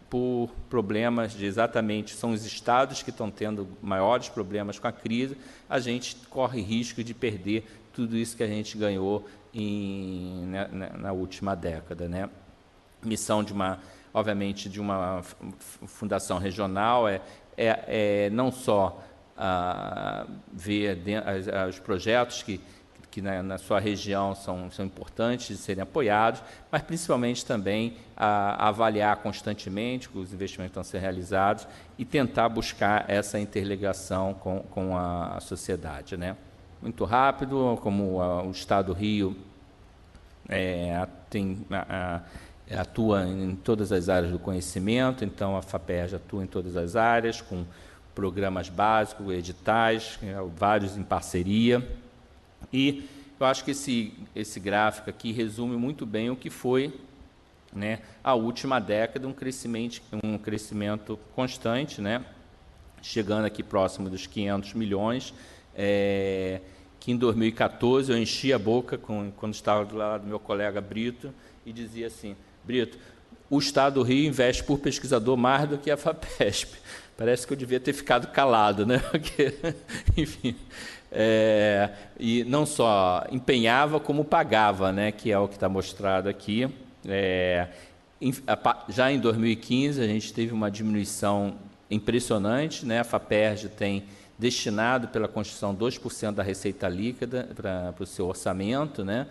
por problemas são os estados que estão tendo maiores problemas com a crise, a gente corre risco de perder tudo isso que a gente ganhou na última década, né? Missão obviamente, de uma fundação regional é não só ver os projetos que na sua região são importantes de serem apoiados, mas principalmente também avaliar constantemente os investimentos que estão sendo realizados e tentar buscar essa interligação com a sociedade, né? Muito rápido, como o Estado do Rio atua em todas as áreas do conhecimento, então a FAPERJ atua em todas as áreas, com programas básicos, editais, vários em parceria. E eu acho que esse gráfico aqui resume muito bem o que foi, né, a última década, um crescimento constante, né, chegando aqui próximo dos 500 milhões, que em 2014 eu enchi a boca quando estava do lado do meu colega Brito e dizia assim: Brito, o Estado do Rio investe por pesquisador mais do que a FAPESP. Parece que eu devia ter ficado calado, né? Porque, enfim, e não só empenhava, como pagava, né? Que é o que está mostrado aqui. Já em 2015, a gente teve uma diminuição impressionante, né? A FAPERJ tem destinado pela Constituição 2% da receita líquida para o seu orçamento, né?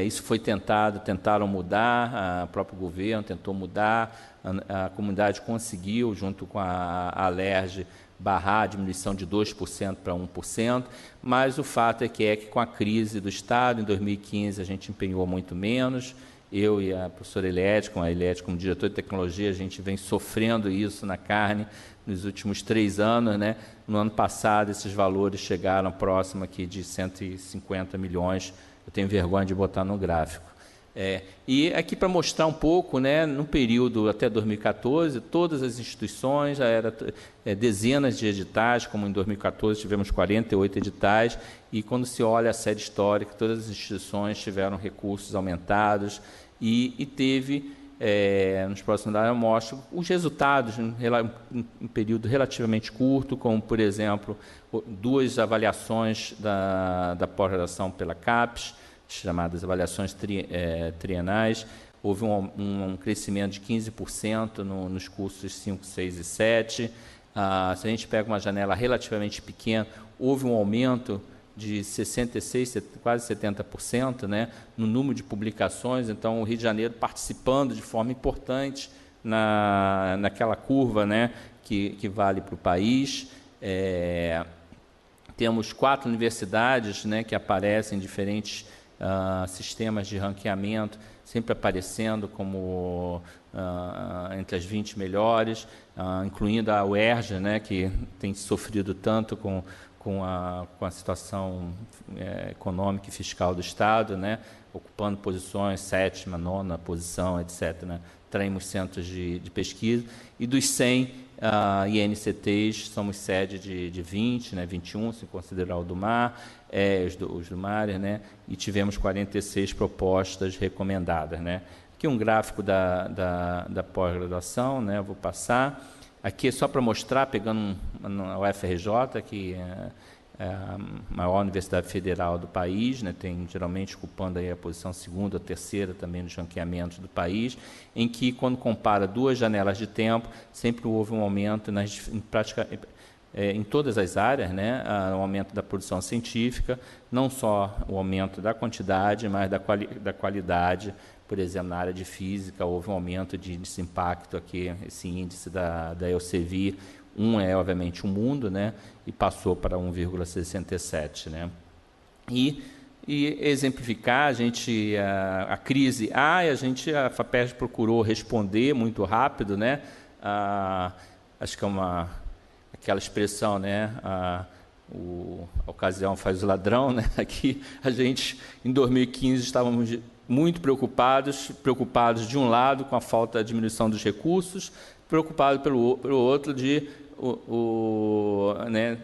Isso foi tentaram mudar, o próprio governo tentou mudar, a comunidade conseguiu, junto com a Alerj, barrar a diminuição de 2% para 1%, mas o fato é que com a crise do Estado, em 2015, a gente empenhou muito menos. Eu e a professora Eliette, como diretor de tecnologia, a gente vem sofrendo isso na carne nos últimos 3 anos, né? No ano passado, esses valores chegaram próximo aqui de 150 milhões. Eu tenho vergonha de botar no gráfico. E aqui para mostrar um pouco, né, no período até 2014, todas as instituições, já era dezenas de editais, como em 2014 tivemos 48 editais, e quando se olha a série histórica, todas as instituições tiveram recursos aumentados, e teve, nos próximos anos eu mostro os resultados em um período relativamente curto, como, por exemplo, 2 avaliações da pós-graduação pela CAPES, chamadas avaliações trienais. Houve um crescimento de 15% nos cursos 5, 6 e 7. Se a gente pega uma janela relativamente pequena, houve um aumento de 66%, quase 70%, né, no número de publicações. Então, o Rio de Janeiro participando de forma importante naquela curva, né, que vale para o país. Temos 4 universidades, né, que aparecem em diferentes sistemas de ranqueamento, sempre aparecendo como entre as 20 melhores, incluindo a UERJ, né, que tem sofrido tanto com a situação econômica e fiscal do Estado, né, ocupando posições, 7ª, 9ª posição, etc., né, teremos centros de pesquisa, e dos 100 INCTs, somos sede de 20, né, 21, se considerar o do Mar, os do Mar, né, e tivemos 46 propostas recomendadas, né. Aqui um gráfico da pós-graduação, né, eu vou passar. Aqui é só para mostrar, pegando a UFRJ, que a maior universidade federal do país, né, tem geralmente ocupando aí a posição segunda ou terceira também nos ranqueamentos do país, em que, quando compara duas janelas de tempo, sempre houve um aumento em todas as áreas, né, o aumento da produção científica, não só o aumento da quantidade, mas da qualidade. Por exemplo, na área de física, houve um aumento de índice de impacto aqui, esse índice da Elsevier, é, obviamente, o mundo, né, e passou para 1,67. Né. E exemplificar, a crise, a FAPERJ procurou responder muito rápido, né, acho que é aquela expressão, né, a ocasião faz o ladrão, né, aqui a gente, em 2015, estávamos muito preocupados de um lado com a falta de diminuição dos recursos, preocupado pelo outro de né,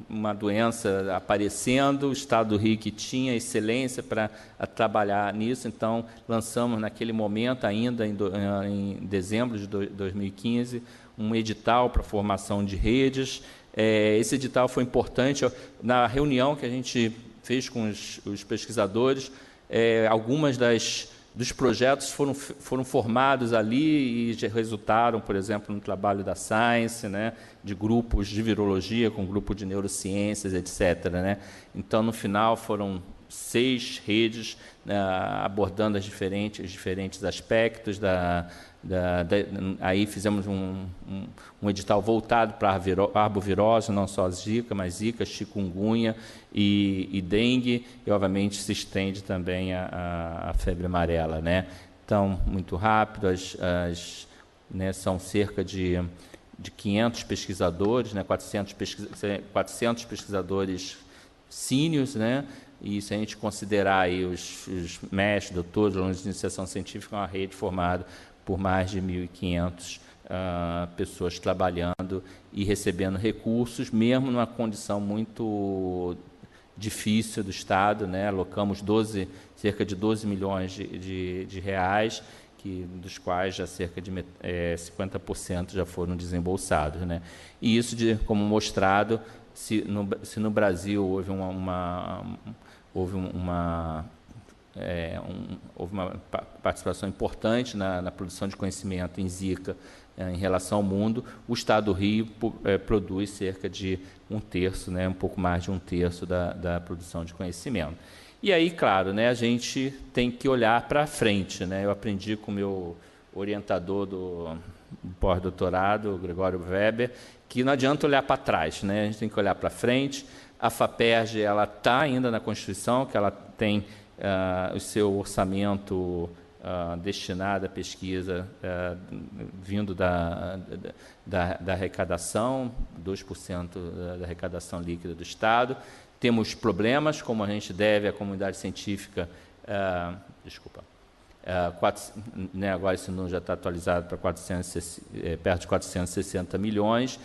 uma doença aparecendo, o Estado do Rio que tinha excelência para trabalhar nisso, então lançamos naquele momento, ainda em dezembro de 2015, um edital para formação de redes. Esse edital foi importante. Na reunião que a gente fez com os pesquisadores, algumas dos projetos foram formados ali e resultaram, por exemplo, no trabalho da Science, né, de grupos de virologia com grupo de neurociências, etc. Né? Então, no final, foram 6 redes, né, abordando os diferentes aspectos aí fizemos um edital voltado para a arbovirose, não só Zika, mas Zika, chikungunya e dengue, e obviamente se estende também a febre amarela. Né? Então, muito rápido, né, são cerca de 500 pesquisadores, né, 400 pesquisadores sêniores, né? E se a gente considerar aí os mestres, doutores, alunos de iniciação científica, é uma rede formada por mais de 1.500 pessoas trabalhando e recebendo recursos, mesmo numa condição muito difícil do Estado, né? Alocamos cerca de 12 milhões de reais, dos quais já cerca de 50% já foram desembolsados. Né? E isso, como mostrado, se no Brasil houve uma participação importante na produção de conhecimento em Zika em relação ao mundo, o Estado do Rio produz cerca de 1/3, né, um pouco mais de 1/3 da produção de conhecimento. E aí, claro, né, a gente tem que olhar para frente. Né? Eu aprendi com o meu orientador do pós-doutorado, o Gregório Weber, que não adianta olhar para trás, né? A gente tem que olhar para frente. A FAPERJ está ainda na Constituição, que ela tem o seu orçamento destinado à pesquisa vindo da arrecadação, 2% da arrecadação líquida do Estado. Temos problemas, como a gente deve à comunidade científica, né, agora esse número já está atualizado para perto de 460 milhões,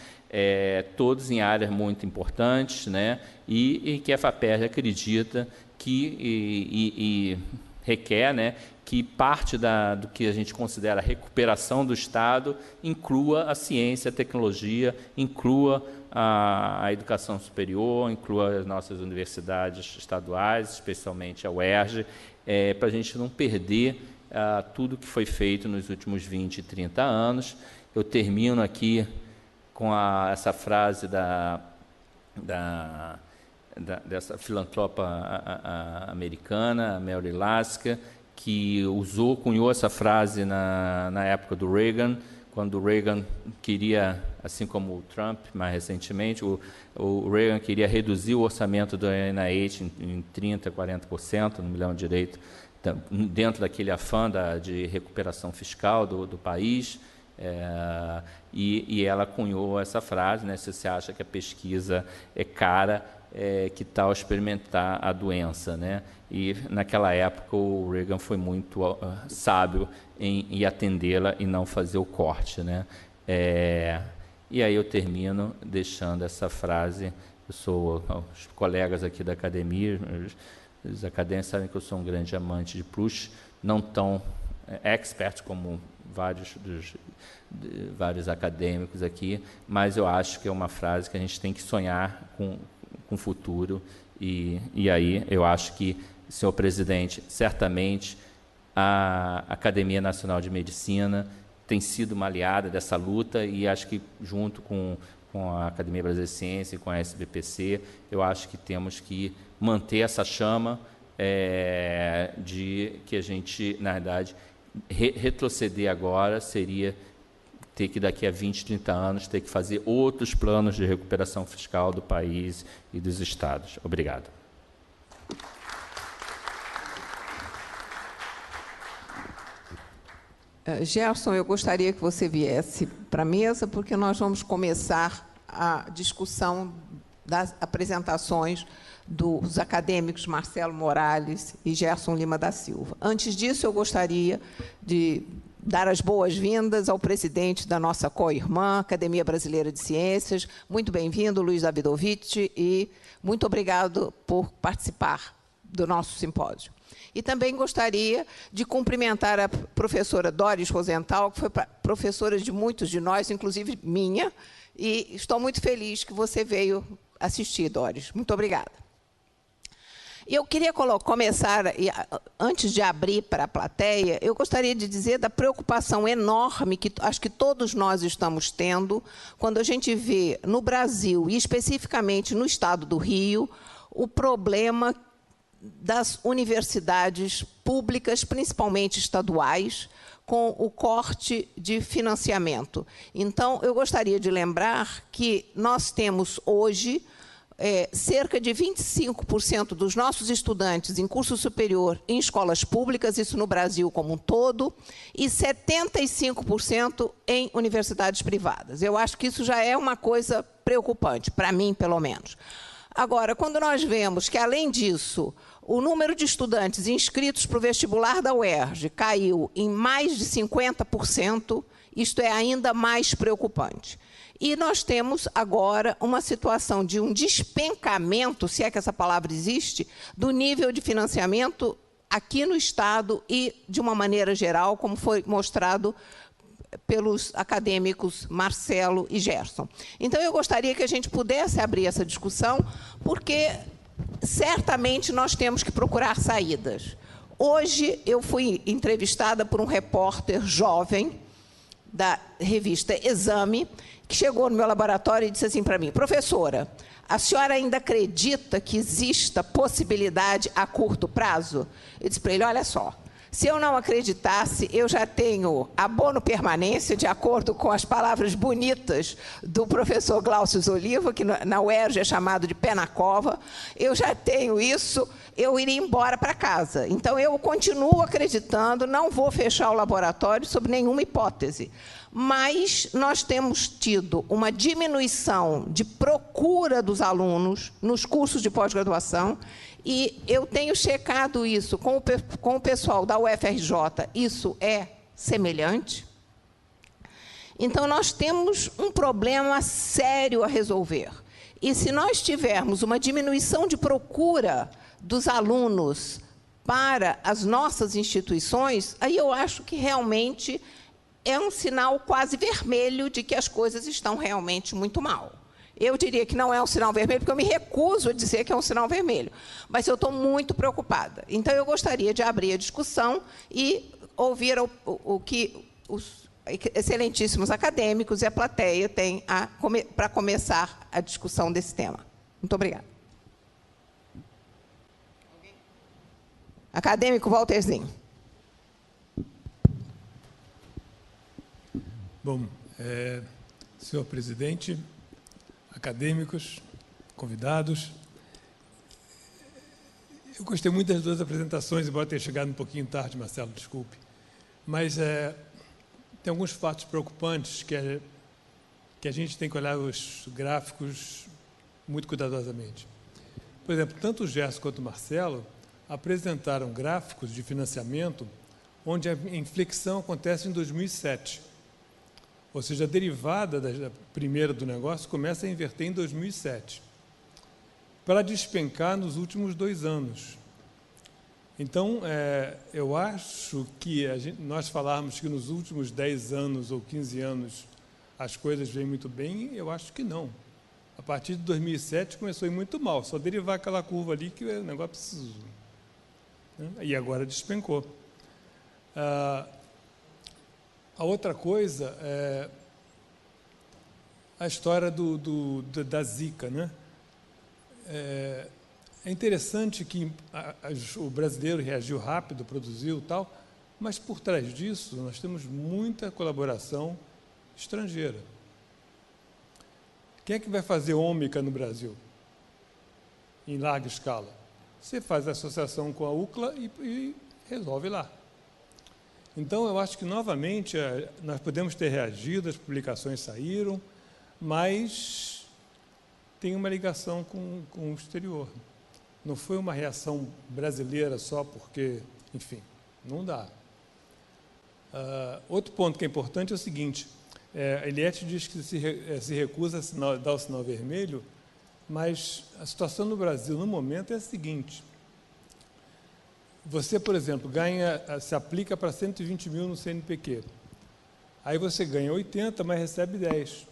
todos em áreas muito importantes, né, e que a FAPERJ acredita que requer, né, que parte do que a gente considera a recuperação do Estado inclua a ciência, a tecnologia, inclua a educação superior, inclua as nossas universidades estaduais, especialmente a UERJ, para a gente não perder tudo que foi feito nos últimos 20 e 30 anos. Eu termino aqui com essa frase dessa filantropa americana, Mary Lasker, que cunhou essa frase na época do Reagan, quando o Reagan queria, assim como o Trump mais recentemente, o Reagan queria reduzir o orçamento do NIH em 30%, 40%, não me lembro direito, dentro daquele afã de recuperação fiscal do país, e ela cunhou essa frase, né, se você acha que a pesquisa é cara, que tal experimentar a doença, né? E naquela época o Reagan foi muito sábio em atendê-la e não fazer o corte, né? E aí eu termino deixando essa frase. Os colegas aqui da academia, os acadêmicos sabem que eu sou um grande amante de Proust, não tão expert como vários acadêmicos aqui, mas eu acho que é uma frase que a gente tem que sonhar com futuro. E aí eu acho que, senhor presidente, certamente a Academia Nacional de Medicina tem sido uma aliada dessa luta, e acho que, junto com a Academia Brasileira de Ciência e com a SBPC, eu acho que temos que manter essa chama de que a gente, na verdade, retroceder agora seria ter que, daqui a 20, 30 anos, ter que fazer outros planos de recuperação fiscal do país e dos estados. Obrigado. Gerson, eu gostaria que você viesse para a mesa, porque nós vamos começar a discussão das apresentações dos acadêmicos Marcelo Morales e Gerson Lima da Silva. Antes disso, eu gostaria de dar as boas-vindas ao presidente da nossa co-irmã, Academia Brasileira de Ciências. Muito bem-vindo, Luiz Davidovich, e muito obrigado por participar do nosso simpósio. E também gostaria de cumprimentar a professora Doris Rosenthal, que foi professora de muitos de nós, inclusive minha, e estou muito feliz que você veio assistir, Doris. Muito obrigada. Eu queria começar, antes de abrir para a plateia, eu gostaria de dizer da preocupação enorme que acho que todos nós estamos tendo quando a gente vê no Brasil, e especificamente no estado do Rio, o problema das universidades públicas, principalmente estaduais, com o corte de financiamento. Então, eu gostaria de lembrar que nós temos hoje cerca de 25% dos nossos estudantes em curso superior em escolas públicas, isso no Brasil como um todo, e 75% em universidades privadas. Eu acho que isso já é uma coisa preocupante, para mim, pelo menos. Agora, quando nós vemos que, além disso, o número de estudantes inscritos para o vestibular da UERJ caiu em mais de 50%, isto é ainda mais preocupante. E nós temos agora uma situação de um despencamento, se é que essa palavra existe, do nível de financiamento aqui no Estado e, de uma maneira geral, como foi mostrado pelos acadêmicos Marcelo e Gerson. Então, eu gostaria que a gente pudesse abrir essa discussão, porque certamente nós temos que procurar saídas. Hoje, eu fui entrevistada por um repórter jovem da revista Exame, que chegou no meu laboratório e disse assim para mim: professora, a senhora ainda acredita que exista possibilidade a curto prazo? Eu disse para ele: olha só, se eu não acreditasse, eu já tenho abono permanência, de acordo com as palavras bonitas do professor Glaucio Oliva, que na UERJ é chamado de pé na cova. Eu já tenho isso, eu iria embora para casa. Então, eu continuo acreditando, não vou fechar o laboratório sob nenhuma hipótese. Mas nós temos tido uma diminuição de procura dos alunos nos cursos de pós-graduação, e eu tenho checado isso com o pessoal da UFRJ, isso é semelhante. Então, nós temos um problema sério a resolver. E se nós tivermos uma diminuição de procura dos alunos para as nossas instituições, aí eu acho que realmente é um sinal quase vermelho de que as coisas estão realmente muito mal. Eu diria que não é um sinal vermelho, porque eu me recuso a dizer que é um sinal vermelho. Mas eu estou muito preocupada. Então, eu gostaria de abrir a discussão e ouvir o que os excelentíssimos acadêmicos e a plateia têm para começar a discussão desse tema. Muito obrigada. Acadêmico Walterzinho. Bom, senhor presidente, acadêmicos, convidados, eu gostei muito das duas apresentações, embora tenha chegado um pouquinho tarde, Marcelo, desculpe, mas tem alguns fatos preocupantes que a gente tem que olhar os gráficos muito cuidadosamente. Por exemplo, tanto o Gerson quanto o Marcelo apresentaram gráficos de financiamento onde a inflexão acontece em 2007. Ou seja, a derivada da primeira do negócio começa a inverter em 2007, para despencar nos últimos 2 anos. Então, eu acho que nós falarmos que nos últimos 10 anos ou 15 anos as coisas vêm muito bem, eu acho que não. A partir de 2007 começou a ir muito mal, só derivar aquela curva ali que o negócio precisou. Né? E agora despencou. A outra coisa é a história da Zika, né? É interessante que o brasileiro reagiu rápido, produziu e tal, mas por trás disso nós temos muita colaboração estrangeira. Quem é que vai fazer ômica no Brasil? Em larga escala. Você faz associação com a UCLA e resolve lá. Então, eu acho que, novamente, nós podemos ter reagido, as publicações saíram, mas tem uma ligação com o exterior. Não foi uma reação brasileira só porque, enfim, não dá. Outro ponto que é importante é o seguinte, a Eliette diz que se recusa a dar o sinal vermelho, mas a situação no Brasil, no momento, é a seguinte. Você, por exemplo, se aplica para 120 mil no CNPq. Aí você ganha 80, mas recebe 10.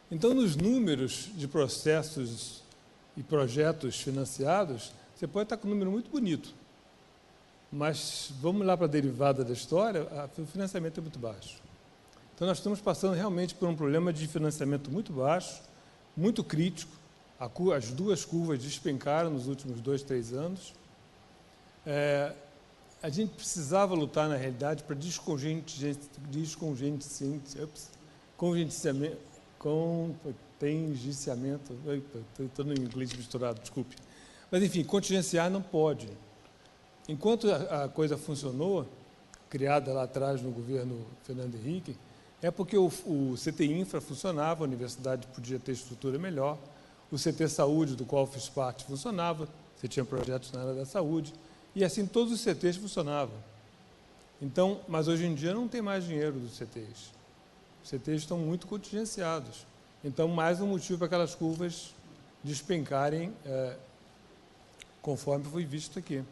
Então, nos números de processos e projetos financiados, você pode estar com um número muito bonito. Mas, vamos lá para a derivada da história, o financiamento é muito baixo. Então, nós estamos passando realmente por um problema de financiamento muito baixo, muito crítico. As duas curvas despencaram nos últimos 2, 3 anos. A gente precisava lutar, na realidade, para descongenciamento, estou no inglês misturado, desculpe. Mas, enfim, contingenciar não pode. Enquanto a coisa funcionou, criada lá atrás no governo Fernando Henrique, é porque o CT Infra funcionava, a universidade podia ter estrutura melhor, o CT Saúde, do qual fiz parte, funcionava, você tinha projetos na área da saúde, e assim todos os CTs funcionavam. Então, mas hoje em dia não tem mais dinheiro dos CTs. Os CTs estão muito contingenciados. Então, mais um motivo para aquelas curvas despencarem, conforme foi visto aqui.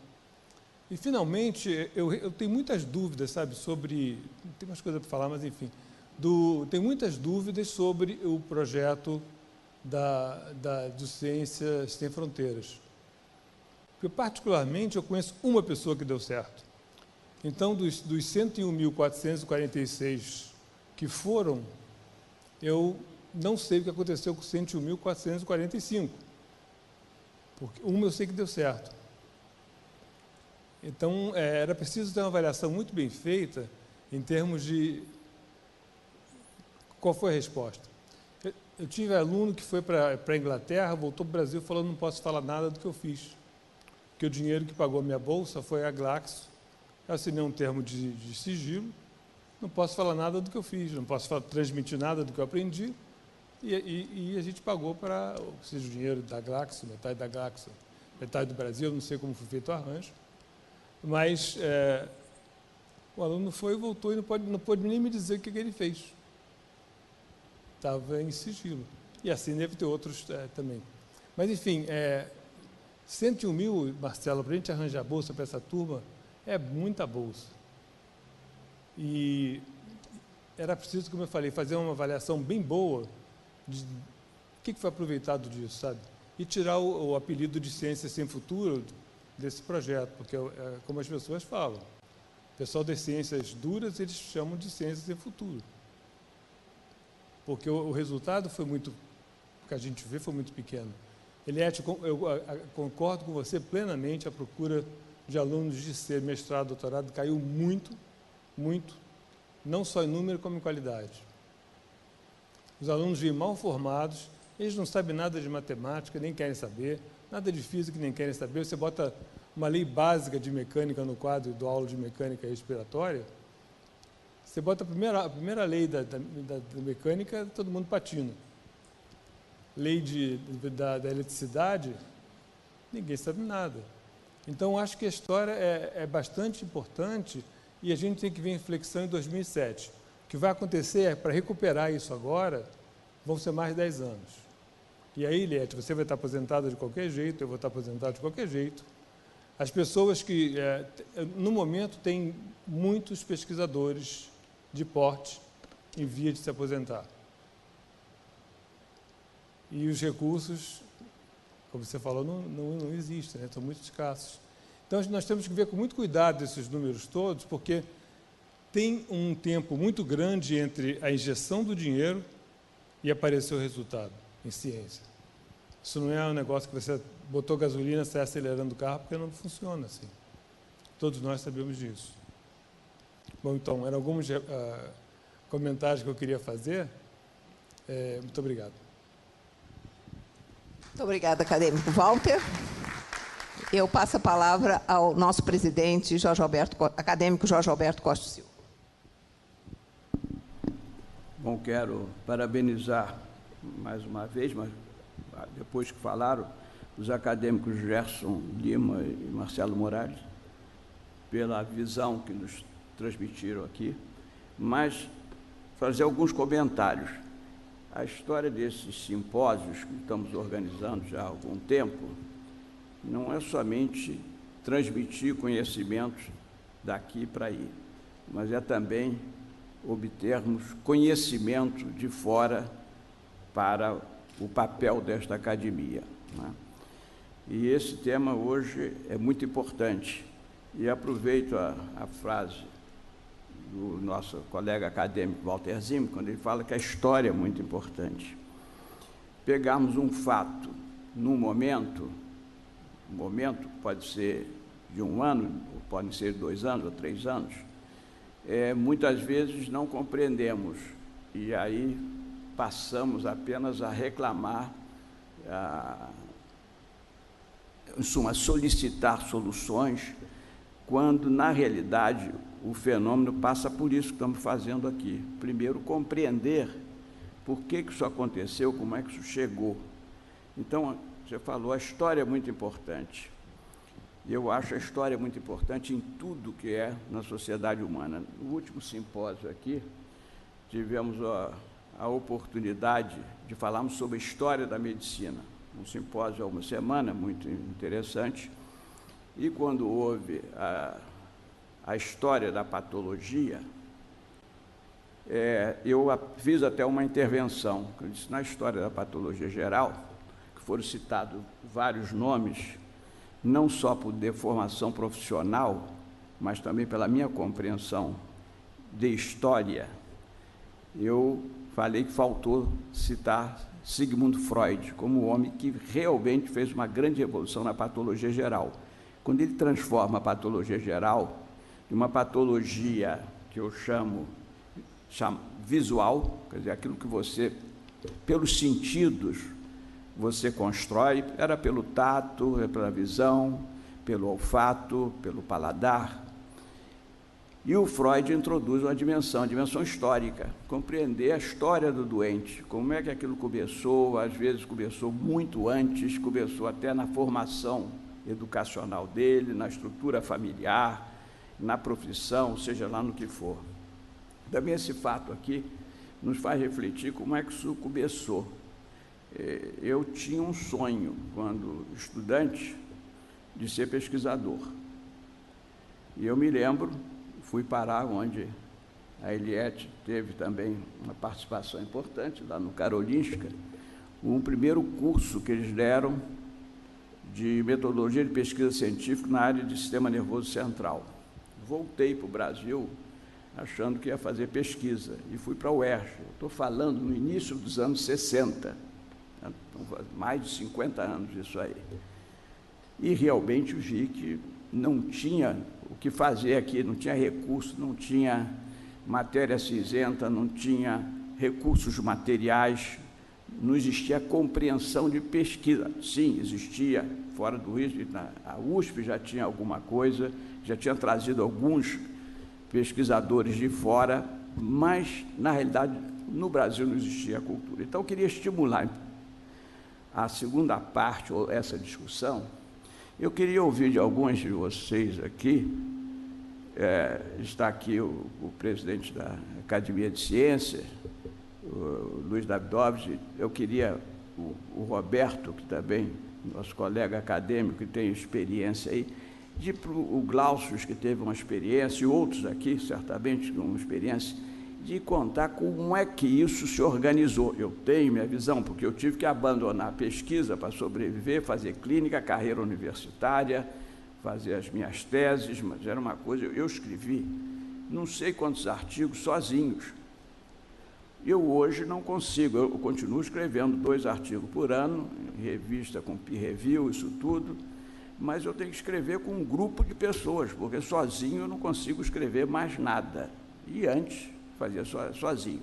E, finalmente, eu tenho muitas dúvidas, sabe, sobre... Tem umas coisas para falar, mas, enfim. Tenho muitas dúvidas sobre o projeto do Ciências Sem Fronteiras. Porque, particularmente, eu conheço uma pessoa que deu certo. Então, dos 101.446 que foram, eu não sei o que aconteceu com 101.445. Porque uma eu sei que deu certo. Então, era preciso ter uma avaliação muito bem feita em termos de... Qual foi a resposta? Eu tive aluno que foi para a Inglaterra, voltou para o Brasil falando, não posso falar nada do que eu fiz. Porque o dinheiro que pagou a minha bolsa foi a Glaxo, eu assinei um termo de sigilo, não posso falar nada do que eu fiz, não posso transmitir nada do que eu aprendi, e a gente pagou para, ou seja, o dinheiro da Glaxo, metade da Glaxo, metade do Brasil, não sei como foi feito o arranjo, mas o aluno foi e voltou e não pôde nem me dizer o que ele fez. Estava em sigilo. E assim deve ter outros também. Mas, enfim, 101 mil, Marcelo, para a gente arranjar bolsa para essa turma, é muita bolsa. E era preciso, como eu falei, fazer uma avaliação bem boa de o que foi aproveitado disso, sabe? E tirar o apelido de Ciências Sem Futuro desse projeto, porque como as pessoas falam, o pessoal das ciências duras, eles chamam de Ciências Sem Futuro. Porque o resultado foi muito, que a gente vê, foi muito pequeno. Eliette, eu concordo com você plenamente, a procura de alunos de ser mestrado, doutorado, caiu muito, muito, não só em número, como em qualidade. Os alunos vêm mal formados, eles não sabem nada de matemática, nem querem saber, nada de física, nem querem saber. Você bota uma lei básica de mecânica no quadro do aula de mecânica respiratória, você bota a primeira lei da mecânica, todo mundo patina. Lei da eletricidade, ninguém sabe nada. Então, acho que a história é bastante importante e a gente tem que ver inflexão em 2007. O que vai acontecer para recuperar isso agora, vão ser mais 10 anos. E aí, Eliette, você vai estar aposentada de qualquer jeito, eu vou estar aposentado de qualquer jeito. As pessoas que, no momento, tem muitos pesquisadores de porte em via de se aposentar. e os recursos, como você falou, não existem, né? São muito escassos. Então, nós temos que ver com muito cuidado esses números todos, porque tem um tempo muito grande entre a injeção do dinheiro e aparecer o resultado em ciência. Isso não é um negócio que você botou gasolina, sai acelerando o carro, porque não funciona assim. Todos nós sabemos disso. Bom, então, eram alguns comentários que eu queria fazer. Muito obrigado. Muito obrigada, acadêmico Walter. Eu passo a palavra ao nosso presidente, acadêmico Jorge Alberto Costa Silva. Bom, quero parabenizar mais uma vez, mas depois que falaram, os acadêmicos Gerson Lima e Marcelo Morales, pela visão que nos transmitiram aqui, mas fazer alguns comentários. A história desses simpósios que estamos organizando já há algum tempo não é somente transmitir conhecimentos daqui para aí, mas é também obtermos conhecimento de fora para o papel desta academia, né? E esse tema hoje é muito importante. E aproveito a frase do nosso colega acadêmico Walter Zimmer, quando ele fala que a história é muito importante. Pegarmos um fato num momento pode ser de 1 ano, pode ser 2 anos ou 3 anos, muitas vezes não compreendemos, e aí passamos apenas a reclamar, em suma, solicitar soluções, quando, na realidade, o fenômeno passa por isso que estamos fazendo aqui. Primeiro, compreender por que isso aconteceu, como é que isso chegou. Então, você falou, a história é muito importante. Eu acho a história muito importante em tudo que é na sociedade humana. No último simpósio aqui, tivemos a oportunidade de falarmos sobre a história da medicina. Um simpósio há uma semana, muito interessante. E quando houve a história da patologia, eu fiz até uma intervenção, eu disse, na história da patologia geral, que foram citados vários nomes, não só por deformação profissional, mas também pela minha compreensão de história, eu falei que faltou citar Sigmund Freud como o homem que realmente fez uma grande revolução na patologia geral. Quando ele transforma a patologia geral de uma patologia que eu chamo visual, quer dizer, aquilo que você, pelos sentidos, você constrói, era pelo tato, pela visão, pelo olfato, pelo paladar. E o Freud introduz uma dimensão, a dimensão histórica, compreender a história do doente, como é que aquilo começou, às vezes começou muito antes, começou até na formação educacional dele, na estrutura familiar, na profissão, seja lá no que for. Também esse fato aqui nos faz refletir como é que isso começou. Eu tinha um sonho, quando estudante, de ser pesquisador. E eu me lembro, fui parar onde a Eliette teve também uma participação importante, lá no Karolinska, um primeiro curso que eles deram de metodologia de pesquisa científica na área de sistema nervoso central. Voltei para o Brasil achando que ia fazer pesquisa e fui para a UERJ. Estou falando no início dos anos 60, mais de 50 anos isso aí. E realmente vi que não tinha o que fazer aqui, não tinha recurso, não tinha matéria cinzenta, não tinha recursos materiais, não existia compreensão de pesquisa. Sim, existia fora do Rio, a USP já tinha alguma coisa, já tinha trazido alguns pesquisadores de fora, mas, na realidade, no Brasil não existia a cultura. Então, eu queria estimular a segunda parte, ou essa discussão. Eu queria ouvir de alguns de vocês aqui, está aqui o presidente da Academia de Ciências, o Luiz Davidovich, eu queria o Roberto, que também, nosso colega acadêmico, que tem experiência aí, o Glaucius, que teve uma experiência, e outros aqui, certamente, com uma experiência, de contar como é que isso se organizou. Eu tenho minha visão, porque eu tive que abandonar a pesquisa para sobreviver, fazer clínica, carreira universitária, fazer as minhas teses, mas era uma coisa... Eu escrevi não sei quantos artigos sozinhos. Eu hoje não consigo, eu continuo escrevendo 2 artigos por ano, em revista com peer review, isso tudo, mas eu tenho que escrever com um grupo de pessoas, porque sozinho eu não consigo escrever mais nada. E antes, fazia sozinho.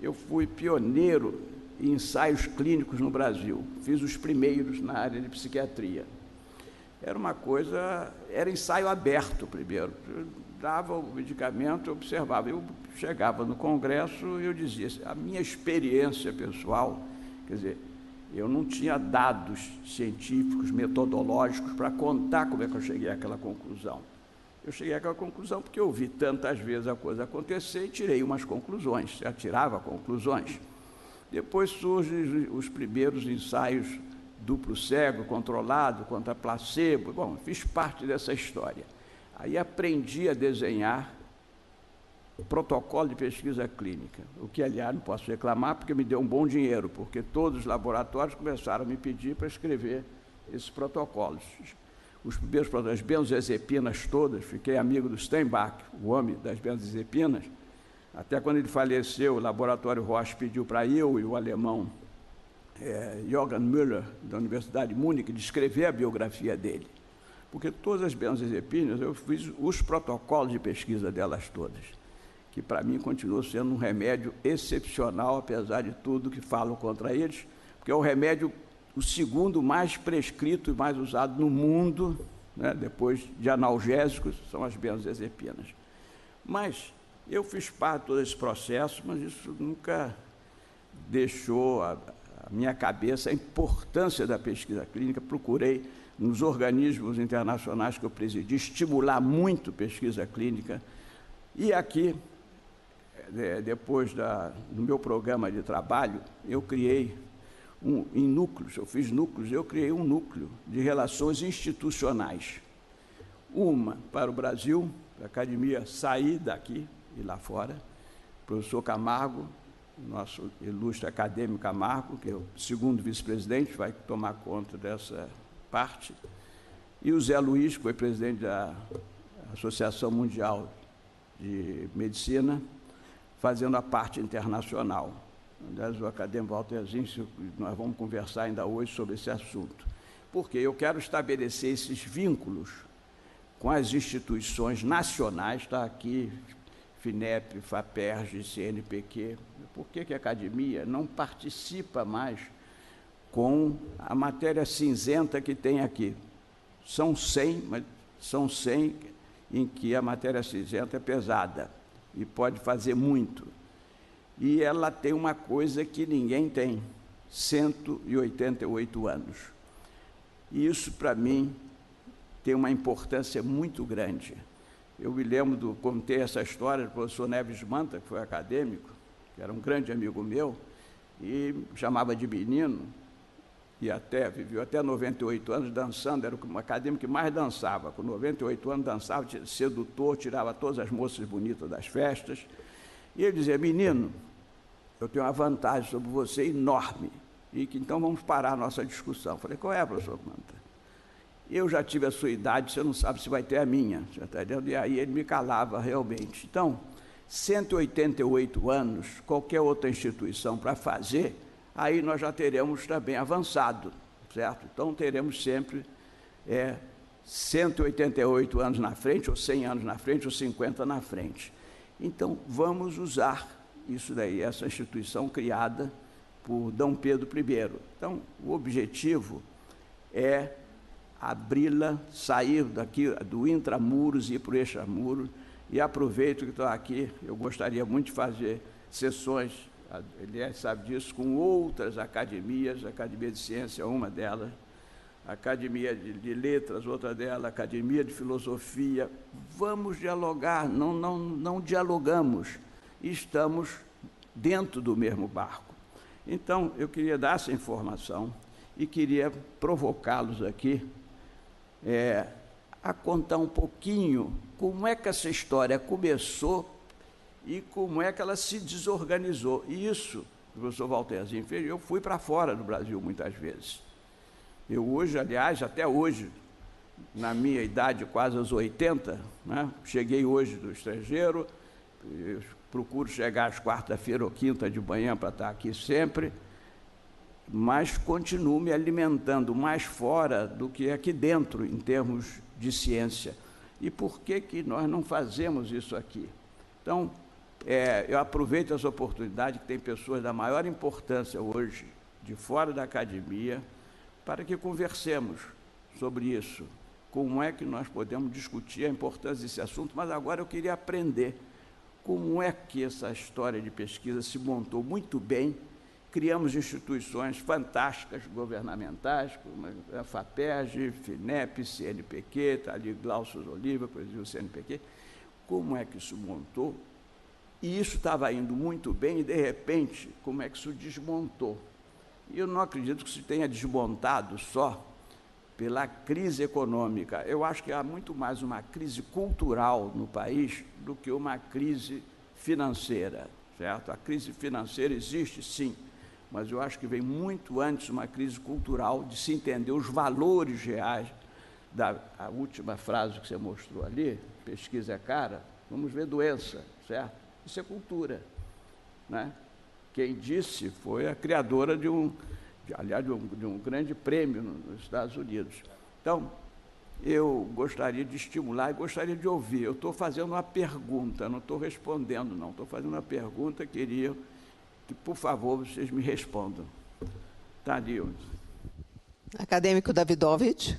Eu fui pioneiro em ensaios clínicos no Brasil, fiz os primeiros na área de psiquiatria. Era uma coisa, era ensaio aberto primeiro. Eu dava o medicamento, eu observava. Eu chegava no congresso e eu dizia, a minha experiência pessoal, quer dizer, eu não tinha dados científicos, metodológicos para contar como é que eu cheguei àquela conclusão. Eu cheguei àquela conclusão porque eu vi tantas vezes a coisa acontecer e tirei umas conclusões, já tirava conclusões. Depois surgem os primeiros ensaios duplo cego, controlado, contra placebo. Bom, fiz parte dessa história. Aí aprendi a desenhar protocolo de pesquisa clínica, o que, aliás, não posso reclamar, porque me deu um bom dinheiro, porque todos os laboratórios começaram a me pedir para escrever esses protocolos. Os primeiros protocolos, as benzodiazepinas todas, fiquei amigo do Steinbach, o homem das benzodiazepinas, até quando ele faleceu, o laboratório Roche pediu para eu e o alemão Jürgen Müller, da Universidade de Munique, de escrever a biografia dele, porque todas as benzodiazepinas, eu fiz os protocolos de pesquisa delas todas, que para mim continuou sendo um remédio excepcional, apesar de tudo que falam contra eles, porque é o remédio, o segundo mais prescrito e mais usado no mundo, né, depois de analgésicos, são as benzodiazepinas. Mas eu fiz parte de todo esse processo, mas isso nunca deixou a minha cabeça a importância da pesquisa clínica. Procurei, nos organismos internacionais que eu presidi, estimular muito pesquisa clínica. E aqui, depois do meu programa de trabalho, eu criei, em núcleos, eu fiz núcleos, eu criei um núcleo de relações institucionais. Uma para o Brasil, para a academia sair daqui e lá fora, o professor Camargo, nosso ilustre acadêmico Camargo, que é o segundo vice-presidente, vai tomar conta dessa parte, e o Zé Luiz, que foi presidente da Associação Mundial de Medicina, fazendo a parte internacional. Aliás, o acadêmico Walter Zinsch, nós vamos conversar ainda hoje sobre esse assunto, porque eu quero estabelecer esses vínculos com as instituições nacionais, está aqui, FINEP, FAPERJ, CNPq. Por que a academia não participa mais com a matéria cinzenta que tem aqui? São 100, mas são 100 em que a matéria cinzenta é pesada e pode fazer muito. E ela tem uma coisa que ninguém tem, 188 anos. E isso, para mim, tem uma importância muito grande. Eu me lembro, contei essa história do professor Neves Manta, que foi acadêmico, que era um grande amigo meu, e me chamava de menino, e viveu até 98 anos dançando, era o acadêmico que mais dançava. Com 98 anos dançava, sedutor, tirava todas as moças bonitas das festas. E ele dizia, menino, eu tenho uma vantagem sobre você enorme, e que então vamos parar a nossa discussão. Falei, qual é, professor Manta? Eu já tive a sua idade, você não sabe se vai ter a minha. Você está entendendo? E aí ele me calava realmente. Então, 188 anos, qualquer outra instituição para fazer, aí nós já teremos também avançado, certo? Então, teremos sempre 188 anos na frente, ou 100 anos na frente, ou 50 na frente. Então, vamos usar isso daí, essa instituição criada por D. Pedro I. Então, o objetivo é abri-la, sair daqui do intramuros e ir para o extramuros, e aproveito que estou aqui, eu gostaria muito de fazer sessões, aliás, sabe disso, com outras academias, a Academia de Ciência, uma delas, a Academia de Letras, outra delas, a Academia de Filosofia. Vamos dialogar, não dialogamos, estamos dentro do mesmo barco. Então, eu queria dar essa informação e queria provocá-los aqui a contar um pouquinho como é que essa história começou e como é que ela se desorganizou. E isso, o professor Walterzinho fez, eu fui para fora do Brasil muitas vezes. Eu hoje, aliás, até hoje, na minha idade, quase aos 80, né, cheguei hoje do estrangeiro, procuro chegar às quarta-feira ou quinta de manhã para estar aqui sempre, mas continuo me alimentando mais fora do que aqui dentro, em termos de ciência. E por que nós não fazemos isso aqui? Então, eu aproveito essa oportunidade que tem pessoas da maior importância hoje, de fora da academia, para que conversemos sobre isso. Como é que nós podemos discutir a importância desse assunto, mas agora eu queria aprender como é que essa história de pesquisa se montou muito bem. Criamos instituições fantásticas governamentais, como a FAPERJ, FINEP, CNPq, está ali Glaucio Oliva, presidiu o CNPq. Como é que isso montou? E isso estava indo muito bem e, de repente, como é que isso desmontou? E eu não acredito que se tenha desmontado só pela crise econômica. Eu acho que há muito mais uma crise cultural no país do que uma crise financeira, certo? A crise financeira existe, sim, mas eu acho que vem muito antes uma crise cultural, de se entender os valores reais. A última frase que você mostrou ali, pesquisa é cara, vamos ver doença, certo? Isso é cultura, né? Quem disse foi a criadora de um grande prêmio nos Estados Unidos. Então, eu gostaria de estimular e gostaria de ouvir. Eu estou fazendo uma pergunta, não estou respondendo, não. Estou fazendo uma pergunta, queria que, por favor, vocês me respondam. Tá, Nilson. Acadêmico Davidovich.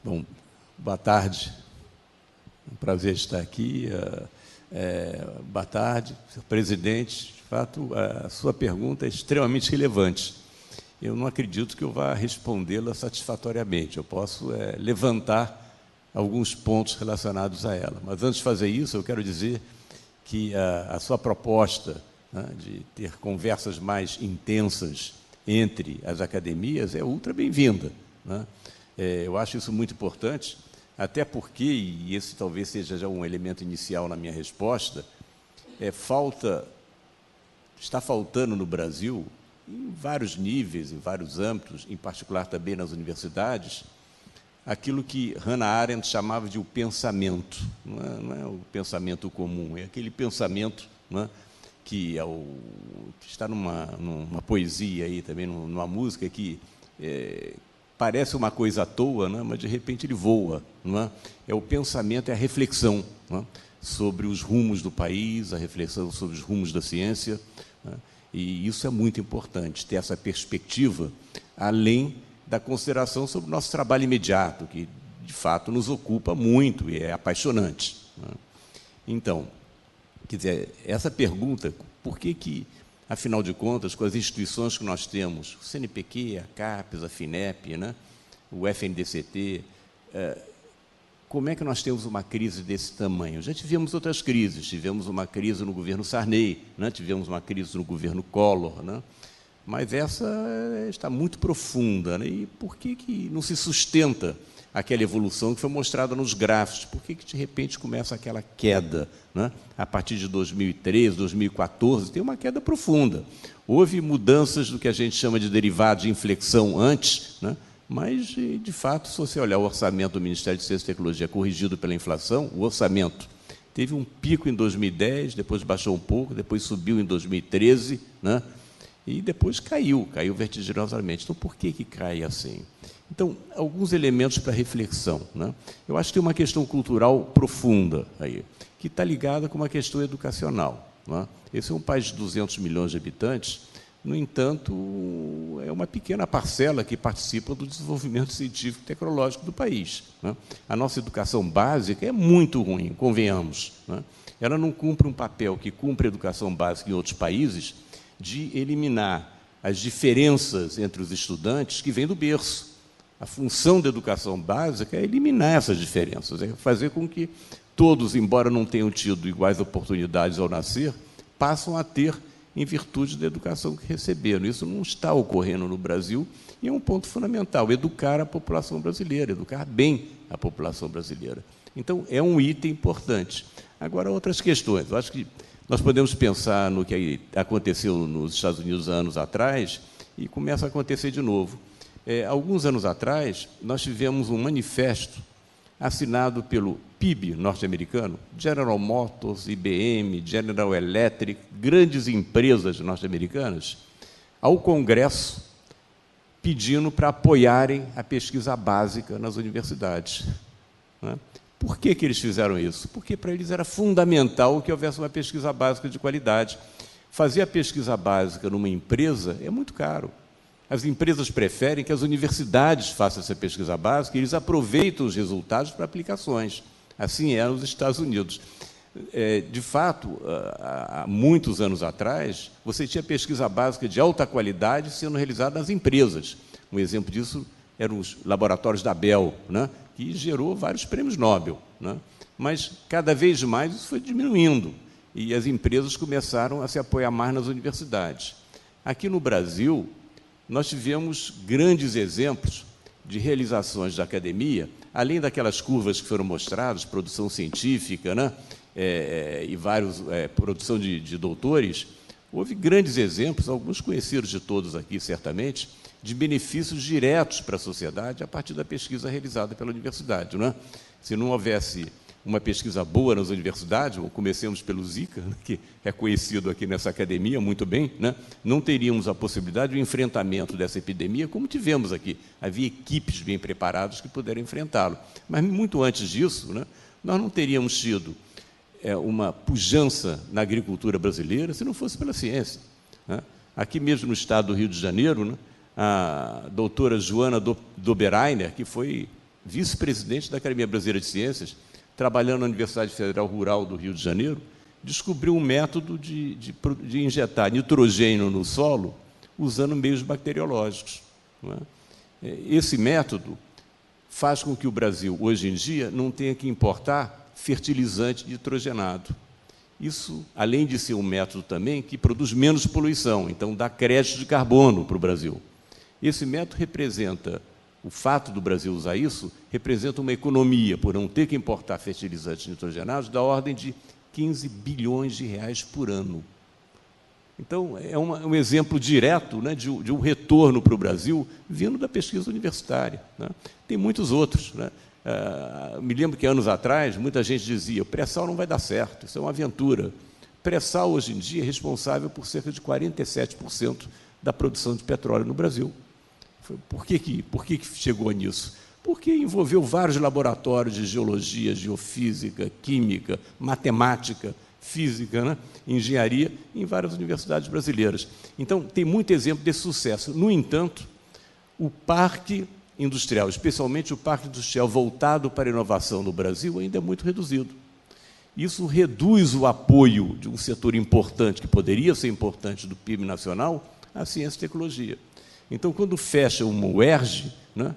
Bom, boa tarde. É um prazer estar aqui. Boa tarde, senhor presidente. De fato, a sua pergunta é extremamente relevante. Eu não acredito que eu vá respondê-la satisfatoriamente. Eu posso levantar alguns pontos relacionados a ela. Mas, antes de fazer isso, eu quero dizer que a sua proposta, né, de ter conversas mais intensas entre as academias é ultra bem-vinda, né? Eu acho isso muito importante, até porque, e esse talvez seja já um elemento inicial na minha resposta, está faltando no Brasil, em vários níveis, em vários âmbitos, em particular também nas universidades, aquilo que Hannah Arendt chamava de o pensamento. Não é o pensamento comum, é aquele pensamento, né, que está numa poesia aí também, numa música que parece uma coisa à toa, né, mas de repente ele voa. Não é? É o pensamento, é a reflexão, não é, sobre os rumos do país, a reflexão sobre os rumos da ciência, não é? E isso é muito importante, ter essa perspectiva, além da consideração sobre o nosso trabalho imediato, que, de fato, nos ocupa muito e é apaixonante. Não é? Então, quer dizer, essa pergunta, por que, afinal de contas, com as instituições que nós temos, o CNPq, a CAPES, a FINEP, né, o FNDCT, como é que nós temos uma crise desse tamanho? Já tivemos outras crises, tivemos uma crise no governo Sarney, né, tivemos uma crise no governo Collor, né, mas essa está muito profunda, né, e por que não se sustenta aquela evolução que foi mostrada nos gráficos? Por que, de repente, começa aquela queda, né? A partir de 2013, 2014, tem uma queda profunda. Houve mudanças do que a gente chama de derivado de inflexão antes, né? Mas, de fato, se você olhar o orçamento do Ministério de Ciência e Tecnologia corrigido pela inflação, o orçamento teve um pico em 2010, depois baixou um pouco, depois subiu em 2013, né? E depois caiu vertiginosamente. Então, por que cai assim? Então, alguns elementos para reflexão, né? Eu acho que tem uma questão cultural profunda aí, que está ligada com uma questão educacional, né? Esse é um país de 200 milhões de habitantes, no entanto, é uma pequena parcela que participa do desenvolvimento científico e tecnológico do país, né? A nossa educação básica é muito ruim, convenhamos, né? Ela não cumpre um papel que cumpre a educação básica em outros países, de eliminar as diferenças entre os estudantes que vêm do berço. A função da educação básica é eliminar essas diferenças, é fazer com que todos, embora não tenham tido iguais oportunidades ao nascer, passam a ter em virtude da educação que receberam. Isso não está ocorrendo no Brasil e é um ponto fundamental, educar a população brasileira, educar bem a população brasileira. Então, é um item importante. Agora, outras questões. Eu acho que nós podemos pensar no que aconteceu nos Estados Unidos há anos atrás e começa a acontecer de novo. Alguns anos atrás, nós tivemos um manifesto assinado pelo PIB norte-americano, General Motors, IBM, General Electric, grandes empresas norte-americanas, ao Congresso, pedindo para apoiarem a pesquisa básica nas universidades. Né? Por que eles fizeram isso? Porque para eles era fundamental que houvesse uma pesquisa básica de qualidade. Fazer a pesquisa básica numa empresa é muito caro. As empresas preferem que as universidades façam essa pesquisa básica e eles aproveitam os resultados para aplicações. Assim é nos Estados Unidos. De fato, há muitos anos atrás, você tinha pesquisa básica de alta qualidade sendo realizada nas empresas. Um exemplo disso eram os laboratórios da Bell, né, que gerou vários prêmios Nobel. Né? Mas, cada vez mais, isso foi diminuindo e as empresas começaram a se apoiar mais nas universidades. Aqui no Brasil, nós tivemos grandes exemplos de realizações da academia, além daquelas curvas que foram mostradas, produção científica, né, e produção de doutores, houve grandes exemplos, alguns conhecidos de todos aqui, certamente, de benefícios diretos para a sociedade a partir da pesquisa realizada pela universidade. Né? Se não houvesse uma pesquisa boa nas universidades, comecemos pelo Zika, que é conhecido aqui nessa academia muito bem, né? Não teríamos a possibilidade de um enfrentamento dessa epidemia como tivemos aqui. Havia equipes bem preparadas que puderam enfrentá-lo. Mas, muito antes disso, né, nós não teríamos tido uma pujança na agricultura brasileira se não fosse pela ciência. Né? Aqui mesmo no estado do Rio de Janeiro, né, a doutora Joana Doberainer, que foi vice-presidente da Academia Brasileira de Ciências, trabalhando na Universidade Federal Rural do Rio de Janeiro, descobriu um método de injetar nitrogênio no solo usando meios bacteriológicos. Não é? Esse método faz com que o Brasil, hoje em dia, não tenha que importar fertilizante nitrogenado. Isso, além de ser um método também que produz menos poluição, então dá crédito de carbono para o Brasil. Esse método representa... O fato do Brasil usar isso representa uma economia, por não ter que importar fertilizantes nitrogenados, da ordem de 15 bilhões de reais por ano. Então, é um exemplo direto, né, de um retorno para o Brasil vindo da pesquisa universitária. Né? Tem muitos outros. Né? Me lembro que, anos atrás, muita gente dizia o pré-sal não vai dar certo, isso é uma aventura. Pré-sal, hoje em dia, é responsável por cerca de 47% da produção de petróleo no Brasil. Por que chegou nisso? Porque envolveu vários laboratórios de geologia, geofísica, química, matemática, física, né? Engenharia, em várias universidades brasileiras. Então, tem muito exemplo desse sucesso. No entanto, o parque industrial, especialmente o parque industrial voltado para a inovação no Brasil, ainda é muito reduzido. Isso reduz o apoio de um setor importante, que poderia ser importante do PIB nacional, à ciência e tecnologia. Então, quando fecha uma UERJ, né,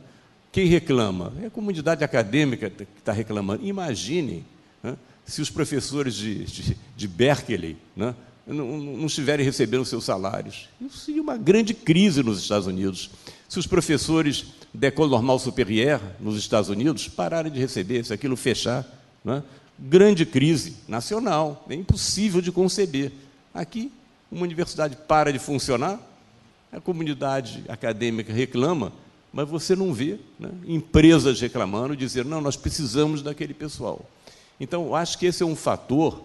quem reclama? É a comunidade acadêmica que está reclamando. Imaginem, né, se os professores de Berkeley, né, não estiverem recebendo seus salários. Isso seria uma grande crise nos Estados Unidos. Se os professores da École Normale Supérieure, nos Estados Unidos, pararem de receber, se aquilo fechar, né, grande crise nacional, é impossível de conceber. Aqui, uma universidade para de funcionar, a comunidade acadêmica reclama, mas você não vê, né, empresas reclamando, dizendo, não, nós precisamos daquele pessoal. Então, acho que esse é um fator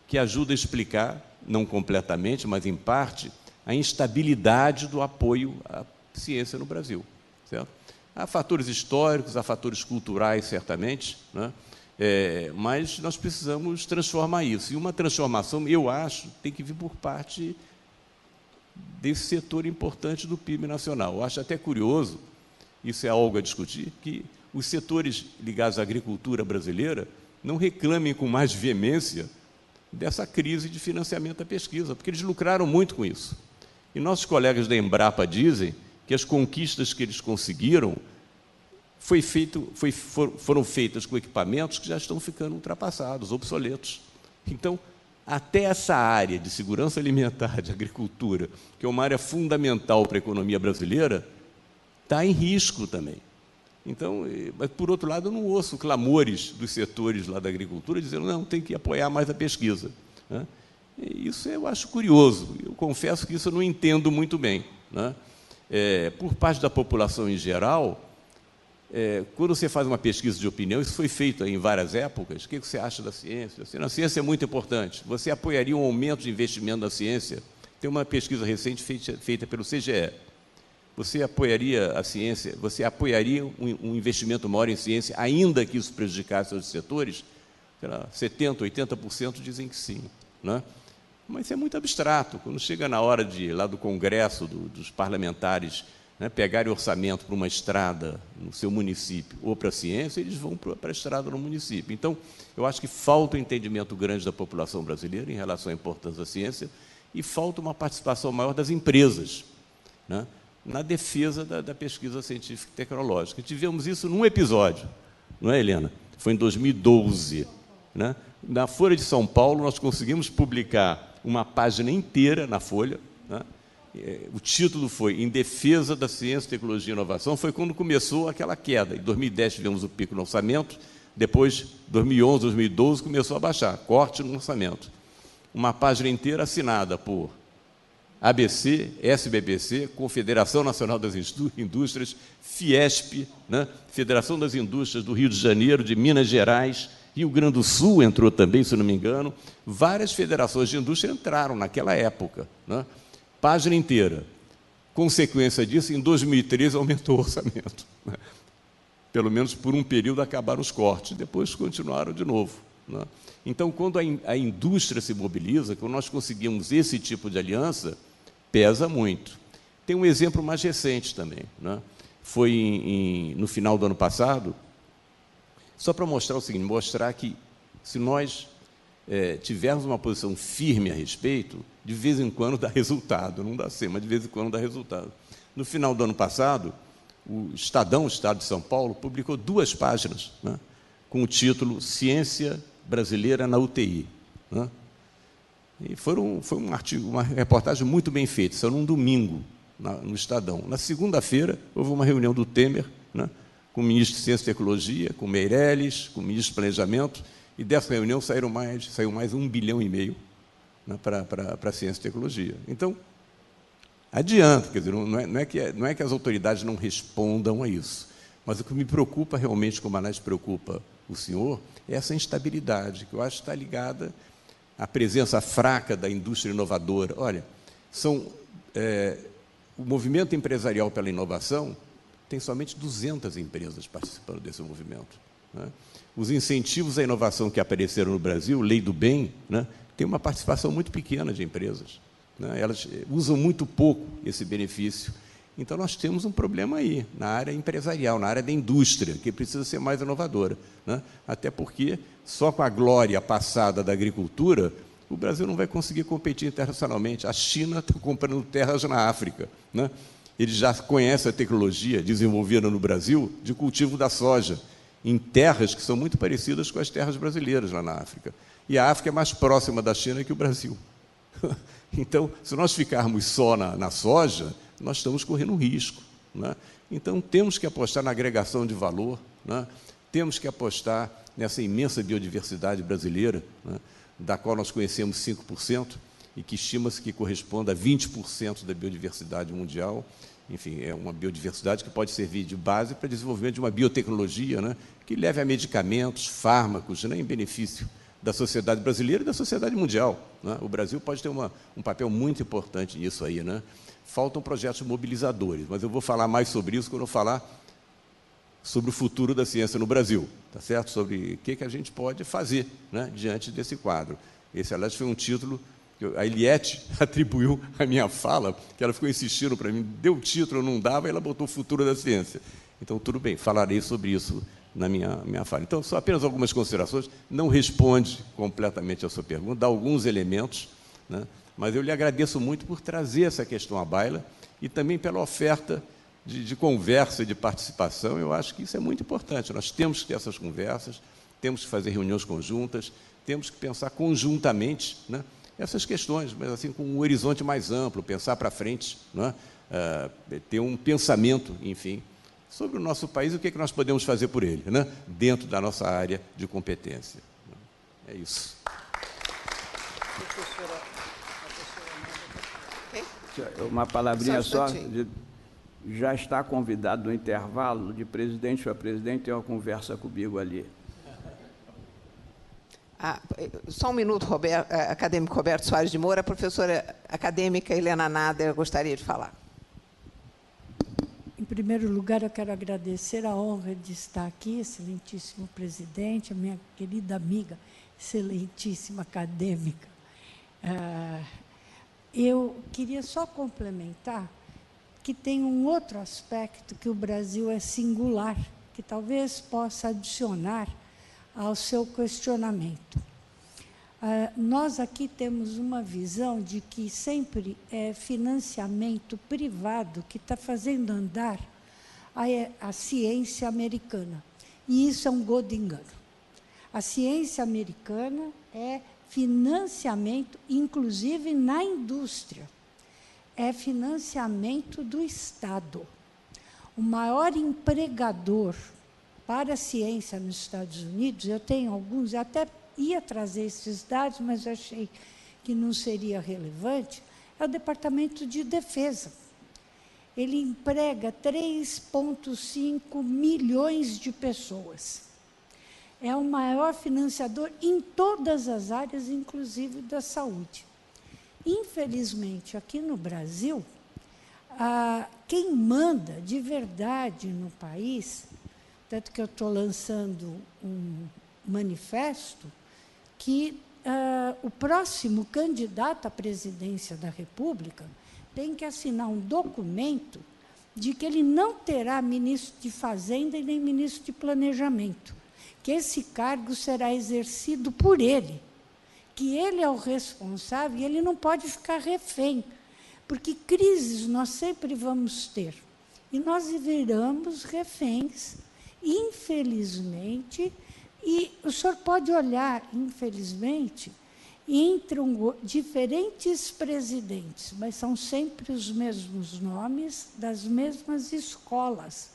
que ajuda a explicar, não completamente, mas em parte, a instabilidade do apoio à ciência no Brasil. Certo? Há fatores históricos, há fatores culturais, certamente, né? Mas nós precisamos transformar isso. E uma transformação, eu acho, tem que vir por parte desse setor importante do PIB nacional. Eu acho até curioso, isso é algo a discutir, que os setores ligados à agricultura brasileira não reclamem com mais veemência dessa crise de financiamento da pesquisa, porque eles lucraram muito com isso. E nossos colegas da Embrapa dizem que as conquistas que eles conseguiram foram feitas com equipamentos que já estão ficando ultrapassados, obsoletos. Então, até essa área de segurança alimentar, de agricultura, que é uma área fundamental para a economia brasileira, está em risco também. Então, mas, por outro lado, eu não ouço clamores dos setores lá da agricultura dizendo não, tem que apoiar mais a pesquisa, né? Isso eu acho curioso. Eu confesso que isso eu não entendo muito bem, né? Por parte da população em geral, quando você faz uma pesquisa de opinião, isso foi feito em várias épocas, o que você acha da ciência? A ciência é muito importante. Você apoiaria um aumento de investimento na ciência? Tem uma pesquisa recente feita pelo CGE. Você apoiaria a ciência? Você apoiaria um investimento maior em ciência, ainda que isso prejudicasse outros setores? 70%, 80% dizem que sim, né? Mas isso é muito abstrato. Quando chega na hora lá do Congresso, dos parlamentares, né, pegarem orçamento para uma estrada no seu município ou para a ciência, eles vão para a estrada no município. Então, eu acho que falta um entendimento grande da população brasileira em relação à importância da ciência e falta uma participação maior das empresas, né, na defesa da pesquisa científica e tecnológica. Tivemos isso num episódio, não é, Helena? Foi em 2012. Né? Na Folha de São Paulo, nós conseguimos publicar uma página inteira na Folha, né? O título foi Em Defesa da Ciência, Tecnologia e Inovação. Foi quando começou aquela queda. Em 2010 tivemos o pico no orçamento, depois, 2011, 2012, começou a baixar, corte no orçamento. Uma página inteira assinada por ABC, SBPC, Confederação Nacional das Indústrias, Fiesp, né? Federação das Indústrias do Rio de Janeiro, de Minas Gerais, Rio Grande do Sul entrou também, se não me engano. Várias federações de indústria entraram naquela época, né? Página inteira. Consequência disso, em 2013 aumentou o orçamento, né? Pelo menos por um período acabaram os cortes, depois continuaram de novo, né? Então, quando a indústria se mobiliza, quando nós conseguimos esse tipo de aliança, pesa muito. Tem um exemplo mais recente também, né? Foi no final do ano passado, só para mostrar o seguinte, mostrar que se nós tivermos uma posição firme a respeito, de vez em quando dá resultado, não dá sempre, mas de vez em quando dá resultado. No final do ano passado, o Estadão, o Estado de São Paulo, publicou 2 páginas, né, com o título Ciência Brasileira na UTI, né? E foi um artigo, uma reportagem muito bem feita, saiu num domingo, no Estadão. Na segunda-feira, houve uma reunião do Temer, né, com o ministro de Ciência e Tecnologia, com o Meirelles, com o ministro do Planejamento, e dessa reunião saiu mais 1,5 bilhão, né, para a ciência e tecnologia. Então, adianta, quer dizer, não é que as autoridades não respondam a isso, mas o que me preocupa realmente, como mais preocupa o senhor, é essa instabilidade, que eu acho que está ligada à presença fraca da indústria inovadora. Olha, o movimento empresarial pela inovação tem somente 200 empresas participando desse movimento, né? Os incentivos à inovação que apareceram no Brasil, Lei do Bem, né, tem uma participação muito pequena de empresas, né? Elas usam muito pouco esse benefício. Então, nós temos um problema aí, na área empresarial, na área da indústria, que precisa ser mais inovadora, né? Até porque, só com a glória passada da agricultura, o Brasil não vai conseguir competir internacionalmente. A China está comprando terras na África, né? Eles já conhecem a tecnologia desenvolvida no Brasil de cultivo da soja, em terras que são muito parecidas com as terras brasileiras lá na África. E a África é mais próxima da China que o Brasil. Então, se nós ficarmos só na soja, nós estamos correndo um risco, né? Então, temos que apostar na agregação de valor, né? Temos que apostar nessa imensa biodiversidade brasileira, né, da qual nós conhecemos 5%, e que estima-se que corresponda a 20% da biodiversidade mundial. Enfim, é uma biodiversidade que pode servir de base para o desenvolvimento de uma biotecnologia, né, que leve a medicamentos, fármacos, né, em benefício da sociedade brasileira e da sociedade mundial, né? O Brasil pode ter um papel muito importante nisso aí, né? Faltam projetos mobilizadores, mas eu vou falar mais sobre isso quando eu falar sobre o futuro da ciência no Brasil, tá certo? Sobre o que a gente pode fazer, né, diante desse quadro. Esse, aliás, foi um título que a Eliette atribuiu à minha fala, que ela ficou insistindo para mim, deu o título, eu não dava, e ela botou o futuro da ciência. Então, tudo bem, falarei sobre isso na minha fala. Então, só apenas algumas considerações, não responde completamente a sua pergunta, dá alguns elementos, né, mas eu lhe agradeço muito por trazer essa questão à baila e também pela oferta de conversa e de participação. Eu acho que isso é muito importante. Nós temos que ter essas conversas, temos que fazer reuniões conjuntas, temos que pensar conjuntamente, né, essas questões, mas assim com um horizonte mais amplo, pensar para frente, né, ter um pensamento, enfim, sobre o nosso país e o que é que nós podemos fazer por ele, né, dentro da nossa área de competência. É isso. Uma palavrinha só. Já está convidado no intervalo, de presidente para presidente, tem uma conversa comigo ali. Só um minuto, acadêmico Roberto Soares de Moura. A professora acadêmica Helena Nader gostaria de falar. Em primeiro lugar, eu quero agradecer a honra de estar aqui, excelentíssimo presidente, a minha querida amiga, excelentíssima acadêmica. Eu queria só complementar que tem um outro aspecto que o Brasil é singular, que talvez possa adicionar ao seu questionamento. Nós aqui temos uma visão de que sempre é financiamento privado que está fazendo andar a ciência americana. E isso é um gol de engano. A ciência americana é financiamento, inclusive na indústria. É financiamento do Estado. O maior empregador para a ciência nos Estados Unidos, eu tenho alguns, eu até ia trazer esses dados, mas achei que não seria relevante, é o Departamento de Defesa. Ele emprega 3,5 milhões de pessoas. É o maior financiador em todas as áreas, inclusive da saúde. Infelizmente, aqui no Brasil, quem manda de verdade no país, tanto que eu estou lançando um manifesto, que o próximo candidato à presidência da República tem que assinar um documento de que ele não terá ministro de Fazenda e nem ministro de Planejamento, que esse cargo será exercido por ele, que ele é o responsável e ele não pode ficar refém, porque crises nós sempre vamos ter. E nós viramos reféns, infelizmente, e o senhor pode olhar, infelizmente, entram diferentes presidentes, mas são sempre os mesmos nomes das mesmas escolas,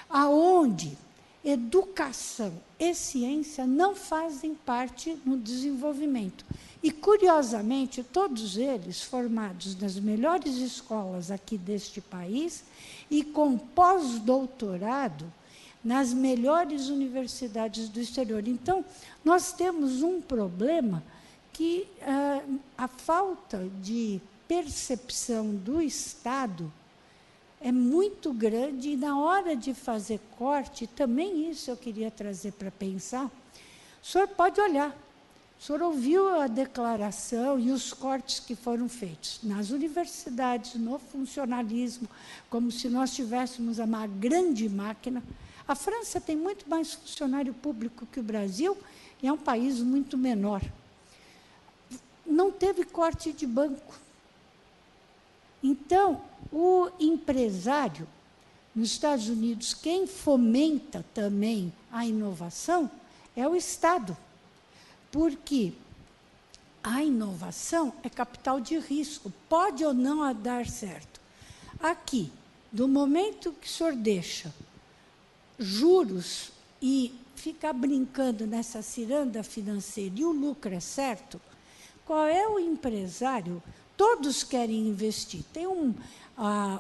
aonde educação e ciência não fazem parte no desenvolvimento. E, curiosamente, todos eles formados nas melhores escolas aqui deste país e com pós-doutorado nas melhores universidades do exterior. Então, nós temos um problema que a falta de percepção do Estado é muito grande, e na hora de fazer corte, também isso eu queria trazer para pensar, o senhor pode olhar, o senhor ouviu a declaração e os cortes que foram feitos nas universidades, no funcionalismo, como se nós tivéssemos uma grande máquina. A França tem muito mais funcionário público que o Brasil e é um país muito menor. Não teve corte de banco. Então, o empresário, nos Estados Unidos, quem fomenta também a inovação é o Estado, porque a inovação é capital de risco, pode ou não dar certo. Aqui, do momento que o senhor deixa juros e fica brincando nessa ciranda financeira e o lucro é certo, qual é o empresário? Todos querem investir. Tem um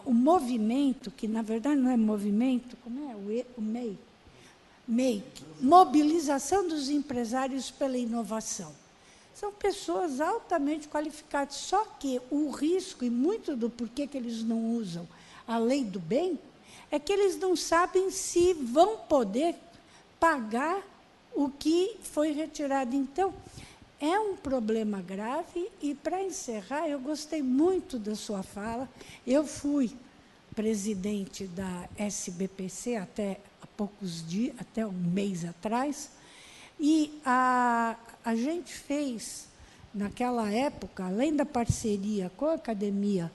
movimento, que na verdade não é movimento, como é o MEI? MEI, mobilização dos empresários pela inovação. São pessoas altamente qualificadas, só que o risco, e muito do porquê que eles não usam a lei do bem, é que eles não sabem se vão poder pagar o que foi retirado. Então, é um problema grave, e, para encerrar, eu gostei muito da sua fala. Eu fui presidente da SBPC até há poucos dias, até um mês atrás, e a gente fez, naquela época, além da parceria com a Academia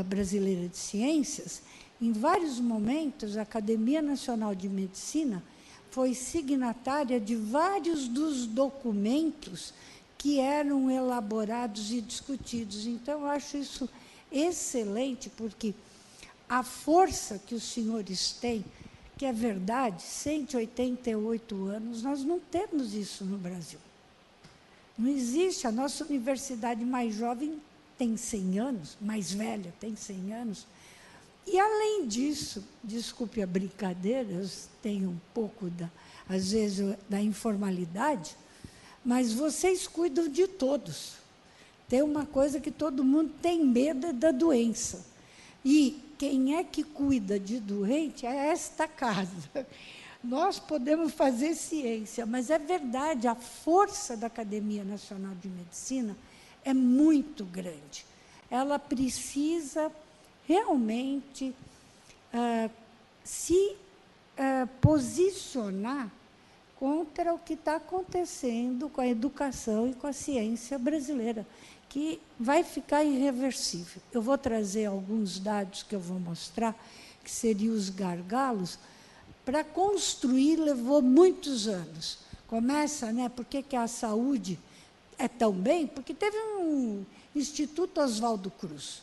Brasileira de Ciências, Em vários momentos, a Academia Nacional de Medicina foi signatária de vários dos documentos que eram elaborados e discutidos. Então, eu acho isso excelente, porque a força que os senhores têm, que é verdade, 188 anos, nós não temos isso no Brasil. Não existe. A nossa universidade mais jovem tem 100 anos, mais velha tem 100 anos. E, além disso, desculpe a brincadeira, eu tenho um pouco, às vezes, da informalidade, mas vocês cuidam de todos. Tem uma coisa que todo mundo tem medo da doença. E quem é que cuida de doente é esta casa. Nós podemos fazer ciência, mas é verdade, a força da Academia Nacional de Medicina é muito grande. Ela precisa realmente se posicionar contra o que está acontecendo com a educação e com a ciência brasileira, que vai ficar irreversível. Eu vou trazer alguns dados que eu vou mostrar, que seriam os gargalos. Para construir, levou muitos anos. Começa, né? Por que a saúde é tão bem? Porque teve um Instituto Oswaldo Cruz.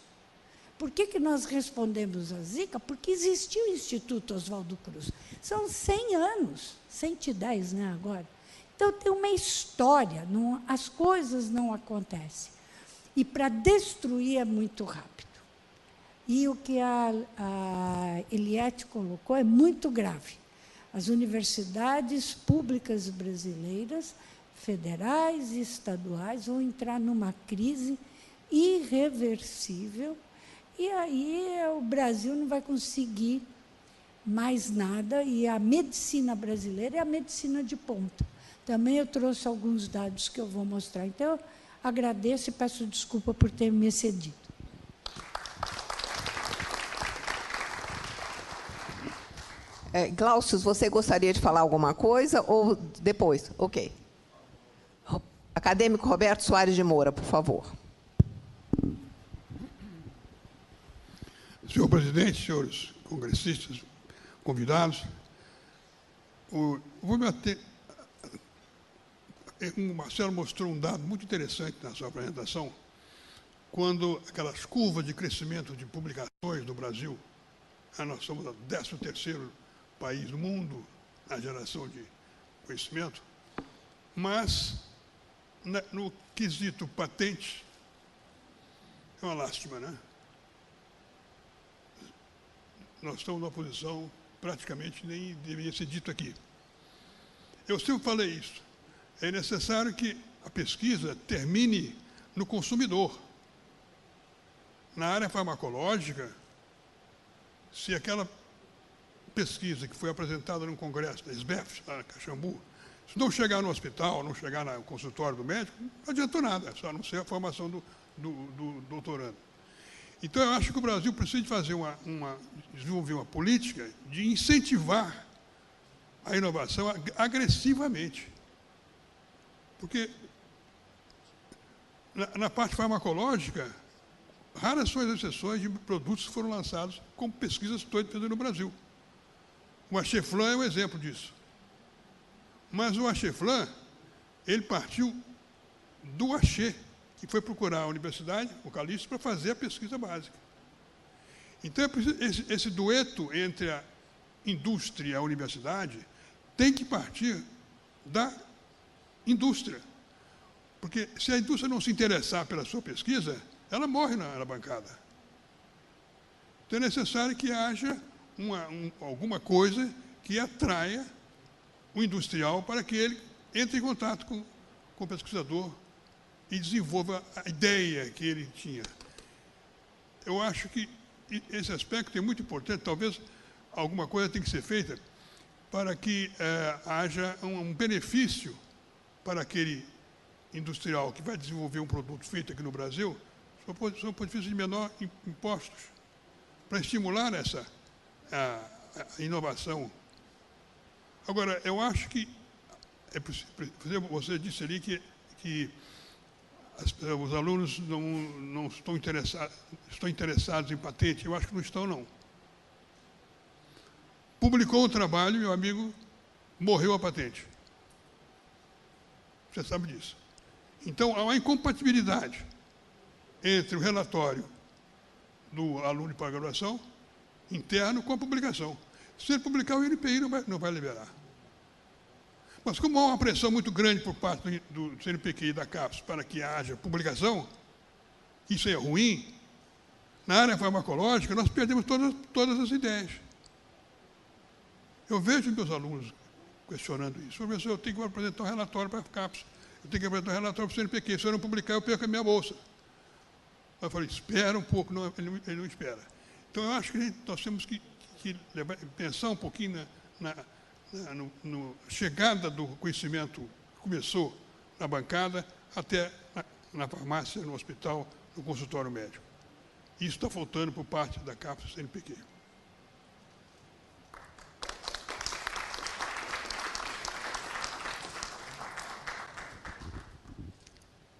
Por que nós respondemos a Zika? Porque existiu o Instituto Oswaldo Cruz. São 100 anos, 110, né, agora. Então, tem uma história, as coisas não acontecem. E para destruir é muito rápido. E o que a Eliette colocou é muito grave. As universidades públicas brasileiras, federais e estaduais, vão entrar numa crise irreversível, e aí o Brasil não vai conseguir mais nada, e a medicina brasileira é a medicina de ponta. Também eu trouxe alguns dados que eu vou mostrar. Então, eu agradeço e peço desculpa por ter me excedido. Glaucio, você gostaria de falar alguma coisa ou depois? Ok. Acadêmico Roberto Soares de Moura, por favor. Senhor presidente, senhores congressistas, convidados, vou me ater... O Marcelo mostrou um dado muito interessante na sua apresentação, quando aquelas curvas de crescimento de publicações do Brasil, nós somos o 13º país do mundo na geração de conhecimento, mas no quesito patente, é uma lástima, né? Nós estamos numa posição praticamente nem deveria ser dito aqui. Eu sempre falei isso. É necessário que a pesquisa termine no consumidor. Na área farmacológica, se aquela pesquisa que foi apresentada no congresso da SBEF, lá na Caxambu, se não chegar no hospital, não chegar no consultório do médico, não adiantou nada, só não ser a formação do doutorando. Então, eu acho que o Brasil precisa de fazer desenvolver uma política de incentivar a inovação agressivamente. Porque, na parte farmacológica, raras são as exceções de produtos que foram lançados com pesquisas todas feitas no Brasil. O Acheflan é um exemplo disso. Mas o Acheflan, ele partiu do Axê, que foi procurar a universidade, o Calixto, para fazer a pesquisa básica. Então, esse dueto entre a indústria e a universidade tem que partir da indústria. Porque se a indústria não se interessar pela sua pesquisa, ela morre na bancada. Então, é necessário que haja alguma coisa que atraia o industrial para que ele entre em contato com o pesquisador e desenvolva a ideia que ele tinha. Eu acho que esse aspecto é muito importante. Talvez alguma coisa tenha que ser feita para que haja um benefício para aquele industrial que vai desenvolver um produto feito aqui no Brasil, sob o ponto de vista de menor impostos, para estimular a inovação. Agora, eu acho que, você disse ali que os alunos não estão interessados em patente. Eu acho que não estão, não. publicou um trabalho, meu amigo, morreu a patente. Você sabe disso. Então, há uma incompatibilidade entre o relatório do aluno de pós-graduação interno com a publicação. Se ele publicar, o INPI não vai liberar. Mas como há uma pressão muito grande por parte do CNPq e da CAPES para que haja publicação, isso é ruim, na área farmacológica nós perdemos todas as ideias. Eu vejo meus alunos questionando isso. Professor, eu tenho que apresentar um relatório para a CAPES, eu tenho que apresentar um relatório para o CNPq, se eu não publicar, eu perco a minha bolsa. Eu falei, espera um pouco, não, ele não espera. Então, eu acho que nós temos que pensar um pouquinho na chegada do conhecimento que começou na bancada até na farmácia, no hospital, no consultório médico. Isso está faltando por parte da CAPES e CNPq.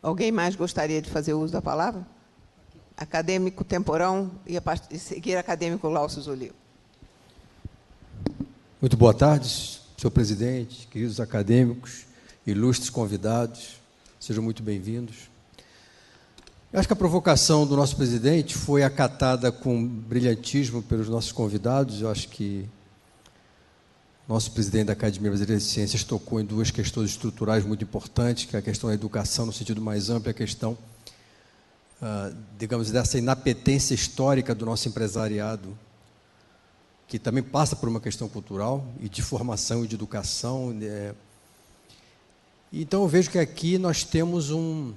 Alguém mais gostaria de fazer uso da palavra? Acadêmico Temporão e seguir acadêmico Glaucio Oliva. Muito boa tarde, senhor presidente, queridos acadêmicos, ilustres convidados, sejam muito bem-vindos. Eu acho que a provocação do nosso presidente foi acatada com brilhantismo pelos nossos convidados. Eu acho que nosso presidente da Academia Brasileira de Ciências tocou em duas questões estruturais muito importantes, que é a questão da educação no sentido mais amplo, a questão, digamos, dessa inapetência histórica do nosso empresariado, que também passa por uma questão cultural e de formação e de educação. Então, eu vejo que aqui nós temos um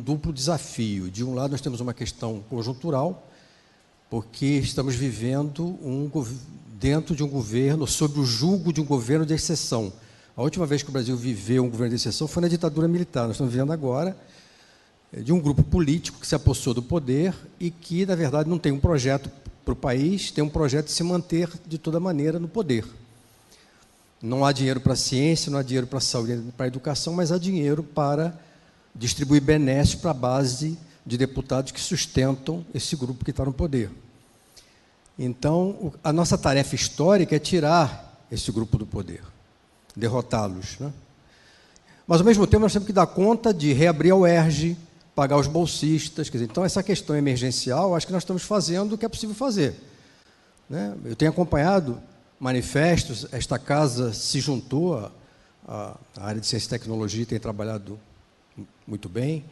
duplo desafio. De um lado, nós temos uma questão conjuntural, porque estamos vivendo dentro de um governo, sob o jugo de um governo de exceção. A última vez que o Brasil viveu um governo de exceção foi na ditadura militar. Nós estamos vivendo agora de um grupo político que se apossou do poder e que, na verdade, não tem um projeto para o país, tem um projeto de se manter de toda maneira no poder. Não há dinheiro para a ciência, não há dinheiro para a saúde, para a educação, mas há dinheiro para distribuir benesses para a base de deputados que sustentam esse grupo que está no poder. Então, a nossa tarefa histórica é tirar esse grupo do poder, derrotá-los, né? Mas, ao mesmo tempo, nós temos que dar conta de reabrir a UERJ, pagar os bolsistas. Quer dizer, então, essa questão emergencial, acho que nós estamos fazendo o que é possível fazer, né? Eu tenho acompanhado manifestos, esta casa se juntou à área de ciência e tecnologia, tem trabalhado muito bem,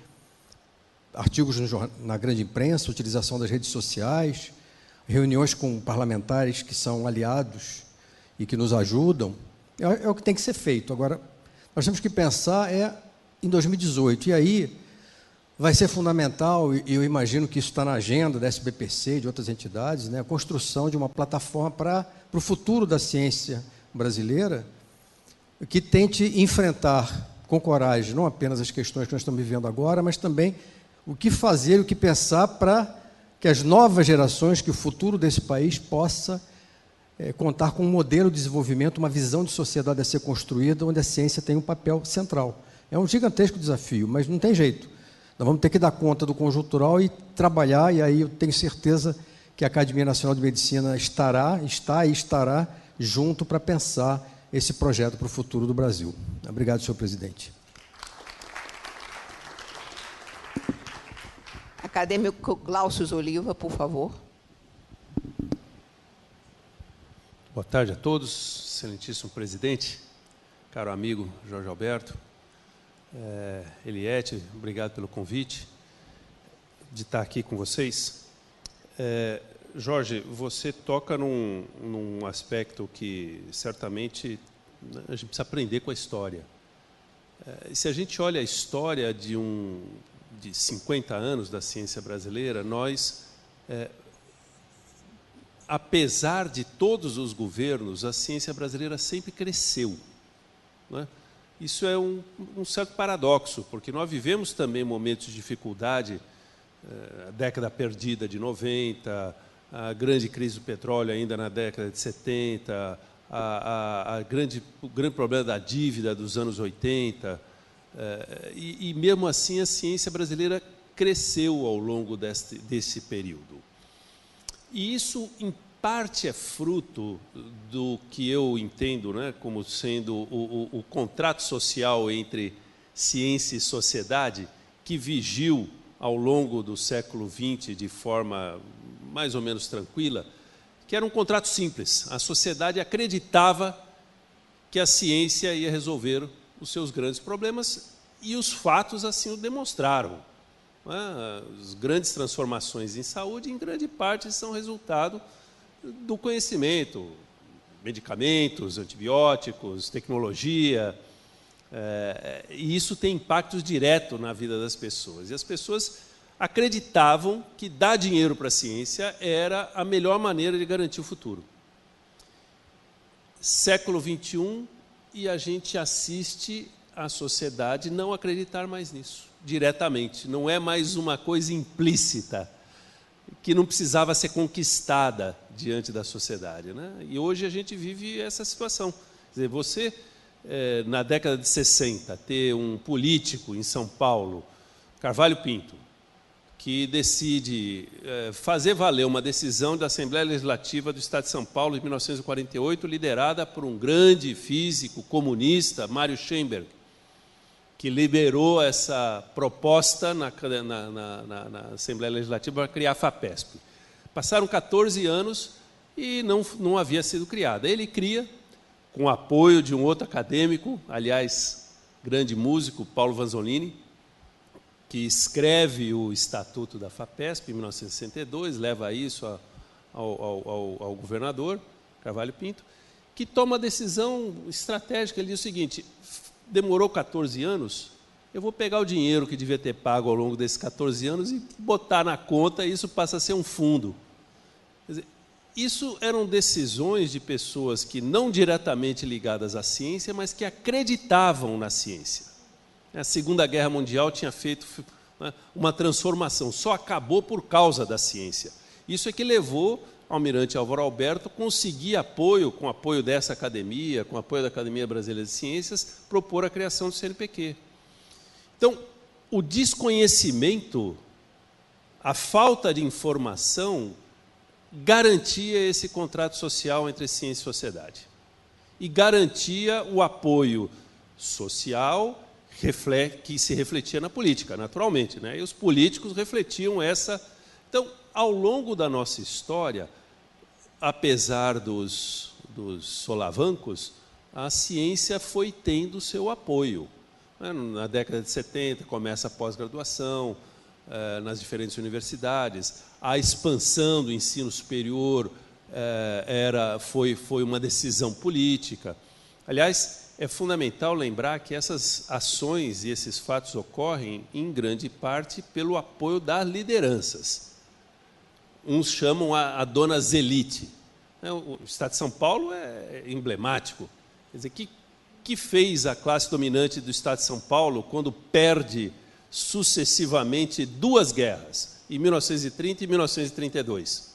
artigos na grande imprensa, utilização das redes sociais, reuniões com parlamentares que são aliados e que nos ajudam, é o que tem que ser feito. Agora, nós temos que pensar em 2018, e aí vai ser fundamental, e eu imagino que isso está na agenda da SBPC e de outras entidades, né, a construção de uma plataforma para o futuro da ciência brasileira, que tente enfrentar com coragem não apenas as questões que nós estamos vivendo agora, mas também o que fazer, o que pensar para que as novas gerações, que o futuro desse país possa contar com um modelo de desenvolvimento, uma visão de sociedade a ser construída, onde a ciência tem um papel central. É um gigantesco desafio, mas não tem jeito. Nós vamos ter que dar conta do conjuntural e trabalhar, e aí eu tenho certeza que a Academia Nacional de Medicina está e estará junto para pensar esse projeto para o futuro do Brasil. Obrigado, senhor presidente. Acadêmico Glaucio Oliva, por favor. Boa tarde a todos, excelentíssimo presidente, caro amigo Jorge Alberto, Eliette, obrigado pelo convite de estar aqui com vocês. Jorge, você toca num aspecto que certamente a gente precisa aprender com a história. Se a gente olha a história de 50 anos da ciência brasileira, nós, apesar de todos os governos, a ciência brasileira sempre cresceu, né? Isso é um certo paradoxo, porque nós vivemos também momentos de dificuldade, a década perdida de 90, a grande crise do petróleo ainda na década de 70, o grande problema da dívida dos anos 80, e mesmo assim a ciência brasileira cresceu ao longo desse período. E isso parte é fruto do que eu entendo, né, como sendo o contrato social entre ciência e sociedade, que vigiu ao longo do século XX de forma mais ou menos tranquila, que era um contrato simples. A sociedade acreditava que a ciência ia resolver os seus grandes problemas, e os fatos assim o demonstraram. As grandes transformações em saúde, em grande parte, são resultado do conhecimento, medicamentos, antibióticos, tecnologia, e isso tem impactos diretos na vida das pessoas. E as pessoas acreditavam que dar dinheiro para a ciência era a melhor maneira de garantir o futuro. Século XXI, e a gente assiste a sociedade não acreditar mais nisso, diretamente. Não é mais uma coisa implícita, que não precisava ser conquistada diante da sociedade, né? E hoje a gente vive essa situação. Quer dizer, você, na década de 60, ter um político em São Paulo, Carvalho Pinto, que decide fazer valer uma decisão da Assembleia Legislativa do Estado de São Paulo, de 1948, liderada por um grande físico comunista, Mário Schemberg, que liberou essa proposta na Assembleia Legislativa para criar a FAPESP. Passaram 14 anos e não havia sido criada. Ele cria, com o apoio de um outro acadêmico, aliás, grande músico, Paulo Vanzolini, que escreve o Estatuto da FAPESP, em 1962, leva isso ao governador, Carvalho Pinto, que toma a decisão estratégica. Ele diz o seguinte: demorou 14 anos, eu vou pegar o dinheiro que devia ter pago ao longo desses 14 anos e botar na conta, e isso passa a ser um fundo. Quer dizer, isso eram decisões de pessoas que não diretamente ligadas à ciência, mas que acreditavam na ciência. A Segunda Guerra Mundial tinha feito uma transformação, só acabou por causa da ciência. Isso é que levou o almirante Álvaro Alberto a conseguir apoio, com o apoio dessa academia, com o apoio da Academia Brasileira de Ciências, propor a criação do CNPq. Então, o desconhecimento, a falta de informação, garantia esse contrato social entre ciência e sociedade. E garantia o apoio social que se refletia na política, naturalmente, né? E os políticos refletiam essa. Então, ao longo da nossa história, apesar dos solavancos, a ciência foi tendo seu apoio. Na década de 70 começa a pós-graduação nas diferentes universidades, a expansão do ensino superior foi uma decisão política. Aliás, é fundamental lembrar que essas ações e esses fatos ocorrem, em grande parte, pelo apoio das lideranças. Uns chamam a dona Zelite. O Estado de São Paulo é emblemático. Quer dizer, que fez a classe dominante do Estado de São Paulo quando perde sucessivamente 2 guerras, em 1930 e 1932?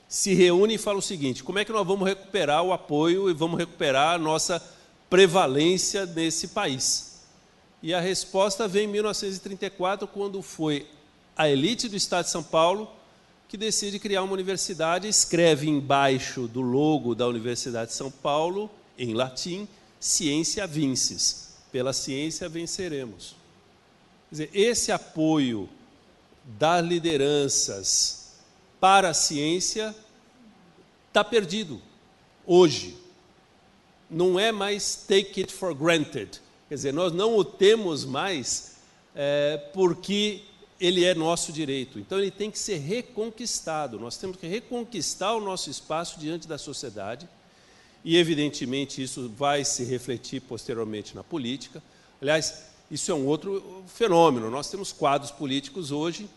Se reúne e fala o seguinte: como é que nós vamos recuperar o apoio e vamos recuperar a nossa prevalência nesse país? E a resposta vem em 1934, quando foi a elite do Estado de São Paulo que decide criar uma universidade, escreve embaixo do logo da Universidade de São Paulo, em latim, Scientia Vinces, pela ciência venceremos. Quer dizer, esse apoio das lideranças para a ciência está perdido hoje. Não é mais take it for granted. Quer dizer, nós não o temos mais porque ele é nosso direito. Então, ele tem que ser reconquistado. Nós temos que reconquistar o nosso espaço diante da sociedade e, evidentemente, isso vai se refletir posteriormente na política. Aliás, isso é um outro fenômeno. Nós temos quadros políticos hoje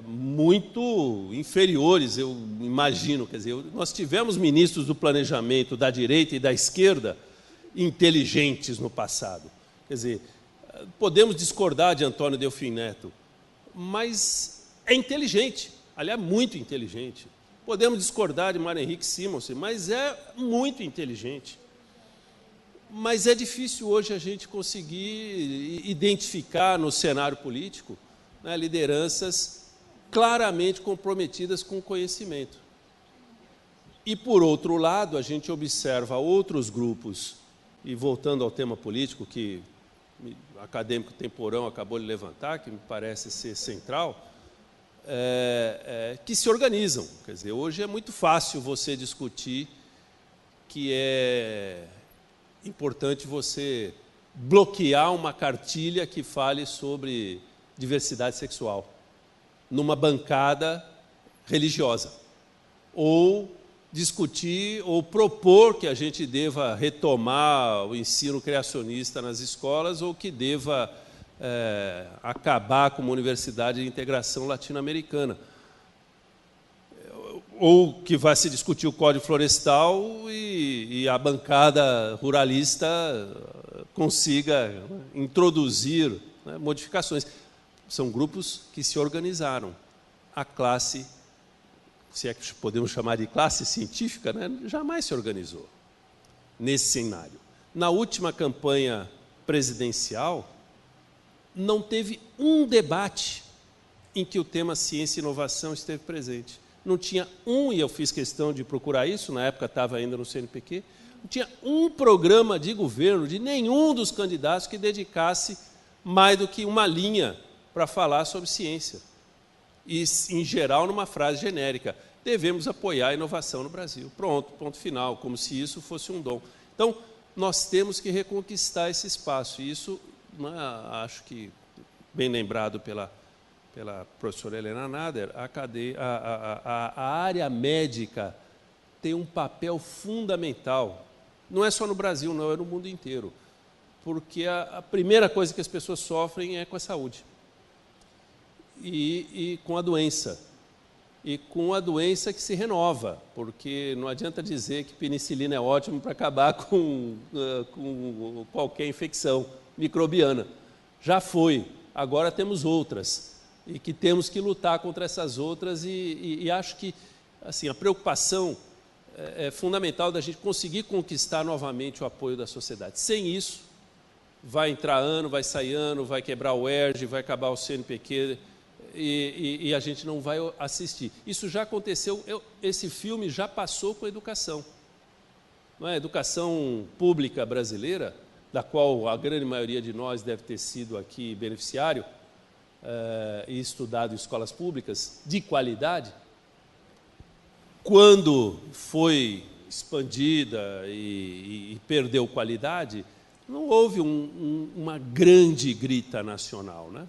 muito inferiores, eu imagino. Quer dizer, nós tivemos ministros do planejamento da direita e da esquerda inteligentes no passado. Quer dizer, podemos discordar de Antônio Delfim Neto, mas é inteligente, aliás, muito inteligente. Podemos discordar de Mário Henrique Simonsen, mas é muito inteligente. Mas é difícil hoje a gente conseguir identificar no cenário político, né, lideranças claramente comprometidas com o conhecimento. E, por outro lado, a gente observa outros grupos, e voltando ao tema político, que o acadêmico Temporão acabou de levantar, que me parece ser central, que se organizam. Quer dizer, hoje é muito fácil você discutir que é importante você bloquear uma cartilha que fale sobre diversidade sexual numa bancada religiosa, ou discutir ou propor que a gente deva retomar o ensino criacionista nas escolas ou que deva acabar com uma universidade de integração latino-americana. Ou que vai se discutir o Código Florestal e a bancada ruralista consiga introduzir, né, modificações. São grupos que se organizaram. A classe, se é que podemos chamar de classe científica, né, jamais se organizou nesse cenário. Na última campanha presidencial, não teve um debate em que o tema ciência e inovação esteve presente. Não tinha e eu fiz questão de procurar isso, na época estava ainda no CNPq, não tinha um programa de governo de nenhum dos candidatos que dedicasse mais do que uma linha para falar sobre ciência. E, em geral, numa frase genérica: devemos apoiar a inovação no Brasil. Pronto, ponto final, como se isso fosse um dom. Então, nós temos que reconquistar esse espaço. E isso, acho que, bem lembrado pela professora Helena Nader, a área médica tem um papel fundamental. Não é só no Brasil, não, é no mundo inteiro. Porque a primeira coisa que as pessoas sofrem é com a saúde. E com a doença. E com a doença que se renova, porque não adianta dizer que penicilina é ótimo para acabar com qualquer infecção microbiana. Já foi, agora temos outras, e que temos que lutar contra essas outras, e acho que assim, a preocupação é fundamental da gente conseguir conquistar novamente o apoio da sociedade. Sem isso, vai entrar ano, vai sair ano, vai quebrar o ERJ, vai acabar o CNPq, e a gente não vai assistir. Isso já aconteceu, esse filme já passou com a educação. Não é? A educação pública brasileira, da qual a grande maioria de nós deve ter sido aqui beneficiário, e estudado em escolas públicas de qualidade, quando foi expandida e perdeu qualidade, não houve uma grande grita nacional, né?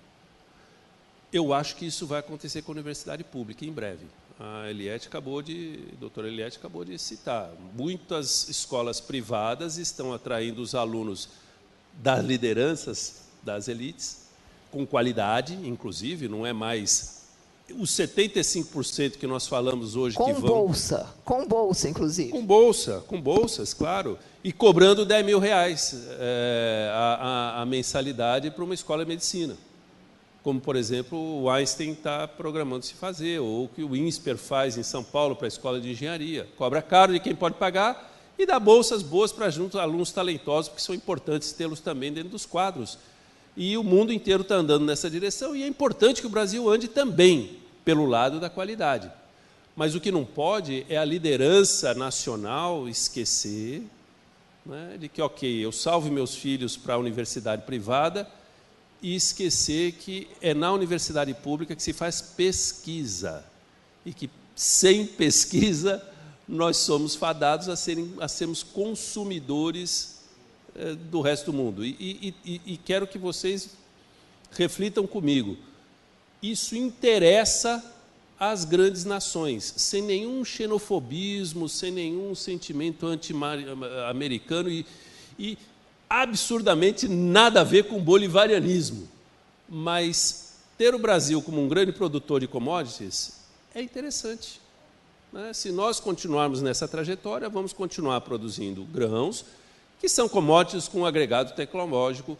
Eu acho que isso vai acontecer com a universidade pública em breve. A doutora Eliette acabou de citar. Muitas escolas privadas estão atraindo os alunos das lideranças, das elites, com qualidade, inclusive, não é mais os 75% que nós falamos hoje que vão... Com bolsa, inclusive. Com bolsas, claro. E cobrando R$10.000 a mensalidade para uma escola de medicina. Como, por exemplo, o Einstein está programando se fazer, ou o que o INSPER faz em São Paulo para a escola de engenharia. Cobra caro de quem pode pagar e dá bolsas boas para alunos talentosos, porque são importantes tê-los também dentro dos quadros. E o mundo inteiro está andando nessa direção, e é importante que o Brasil ande também pelo lado da qualidade. Mas o que não pode é a liderança nacional esquecer, né, de que, ok, eu salvo meus filhos para a universidade privada, e esquecer que é na universidade pública que se faz pesquisa, e que sem pesquisa nós somos fadados a sermos consumidores do resto do mundo. E quero que vocês reflitam comigo. Isso interessa às grandes nações, sem nenhum xenofobismo, sem nenhum sentimento anti-americano e absurdamente nada a ver com bolivarianismo. Mas ter o Brasil como um grande produtor de commodities é interessante, né? Se nós continuarmos nessa trajetória, vamos continuar produzindo grãos, que são commodities com agregado tecnológico,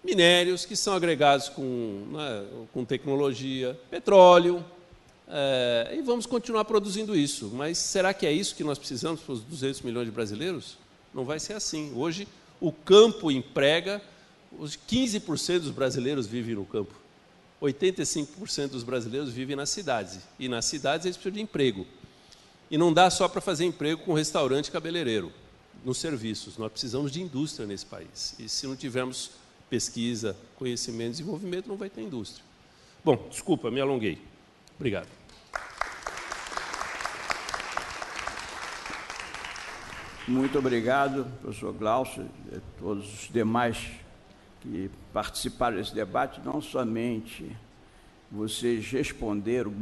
minérios, que são agregados com tecnologia, petróleo, e vamos continuar produzindo isso. Mas será que é isso que nós precisamos para os 200 milhões de brasileiros? Não vai ser assim. Hoje, o campo emprega, os 15% dos brasileiros vivem no campo. 85% dos brasileiros vivem nas cidades, e nas cidades eles precisam de emprego. E não dá só para fazer emprego com restaurante e cabeleireiro, nos serviços. Nós precisamos de indústria nesse país. E se não tivermos pesquisa, conhecimento e desenvolvimento, não vai ter indústria. Bom, desculpa, me alonguei. Obrigado. Muito obrigado, professor Glaucio, e todos os demais que participaram desse debate. Não somente vocês responderam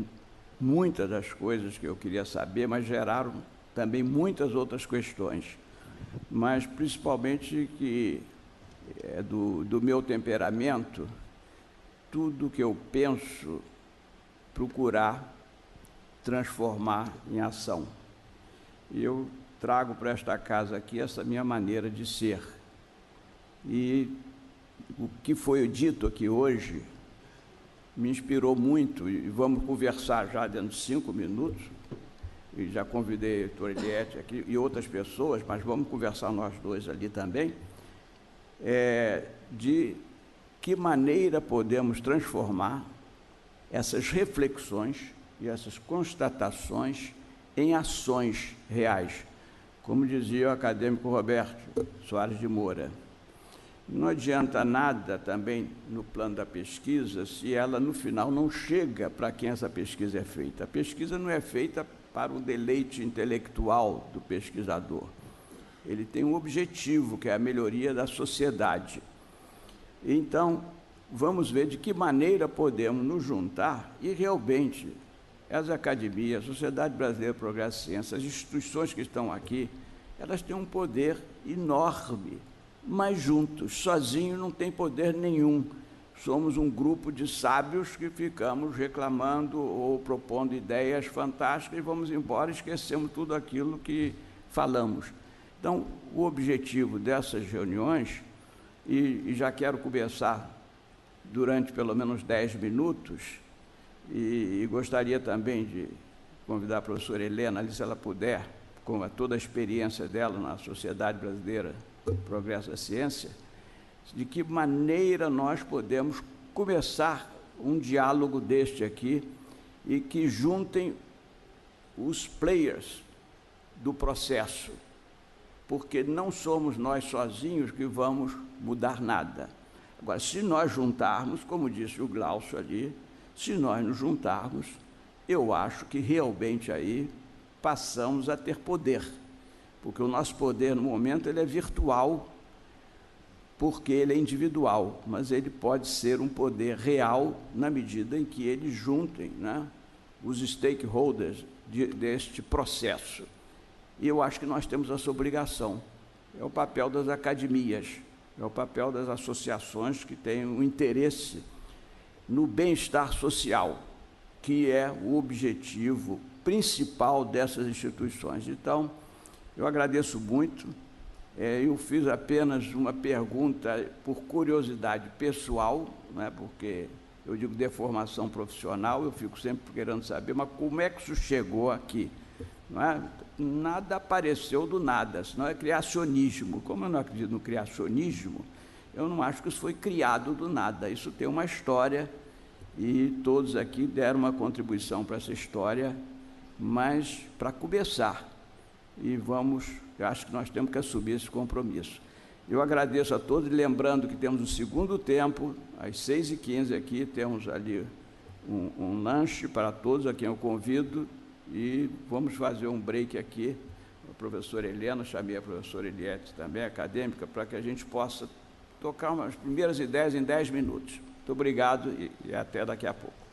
muitas das coisas que eu queria saber, mas geraram também muitas outras questões. Mas, principalmente, que é do meu temperamento, tudo que eu penso, procurar transformar em ação. E eu trago para esta casa aqui essa minha maneira de ser. E o que foi dito aqui hoje me inspirou muito, e vamos conversar já dentro de 5 minutos, e já convidei o Heitor Eliette aqui e outras pessoas, mas vamos conversar nós dois ali também, de que maneira podemos transformar essas reflexões e essas constatações em ações reais. Como dizia o acadêmico Roberto Soares de Moura, não adianta nada também no plano da pesquisa se ela, no final, não chega para quem essa pesquisa é feita. A pesquisa não é feita para o deleite intelectual do pesquisador. Ele tem um objetivo, que é a melhoria da sociedade. Então, vamos ver de que maneira podemos nos juntar e realmente as academias, a Sociedade Brasileira de Progresso e Ciência, as instituições que estão aqui, elas têm um poder enorme, mas juntos, sozinhos, não tem poder nenhum. Somos um grupo de sábios que ficamos reclamando ou propondo ideias fantásticas e vamos embora e esquecemos tudo aquilo que falamos. Então, o objetivo dessas reuniões, e já quero começar durante pelo menos 10 minutos, e gostaria também de convidar a professora Helena, ali, se ela puder, com toda a experiência dela na Sociedade Brasileira de Progresso da Ciência, de que maneira nós podemos começar um diálogo deste aqui e que juntem os players do processo, porque não somos nós sozinhos que vamos mudar nada. Agora, se nós juntarmos, como disse o Glaucio ali, se nós nos juntarmos, eu acho que realmente aí passamos a ter poder, porque o nosso poder no momento ele é virtual, porque ele é individual, mas ele pode ser um poder real na medida em que eles juntem, né, os stakeholders deste processo. E eu acho que nós temos essa obrigação. É o papel das academias, é o papel das associações que têm um interesse no bem-estar social, que é o objetivo principal dessas instituições. Então, eu agradeço muito. Eu fiz apenas uma pergunta por curiosidade pessoal, né, porque eu digo de formação profissional, eu fico sempre querendo saber, mas como é que isso chegou aqui? Não é? Nada apareceu do nada, senão é criacionismo. Como eu não acredito no criacionismo, eu não acho que isso foi criado do nada. Isso tem uma história e todos aqui deram uma contribuição para essa história, mas para começar, e eu acho que nós temos que assumir esse compromisso. Eu agradeço a todos, lembrando que temos o segundo tempo, às 6h15 aqui, temos ali um lanche para todos, a quem eu convido, e vamos fazer um break aqui. A professora Helena, chamei a professora Eliette também, acadêmica, para que a gente possa tocar umas primeiras ideias em 10 minutos. Muito obrigado e até daqui a pouco.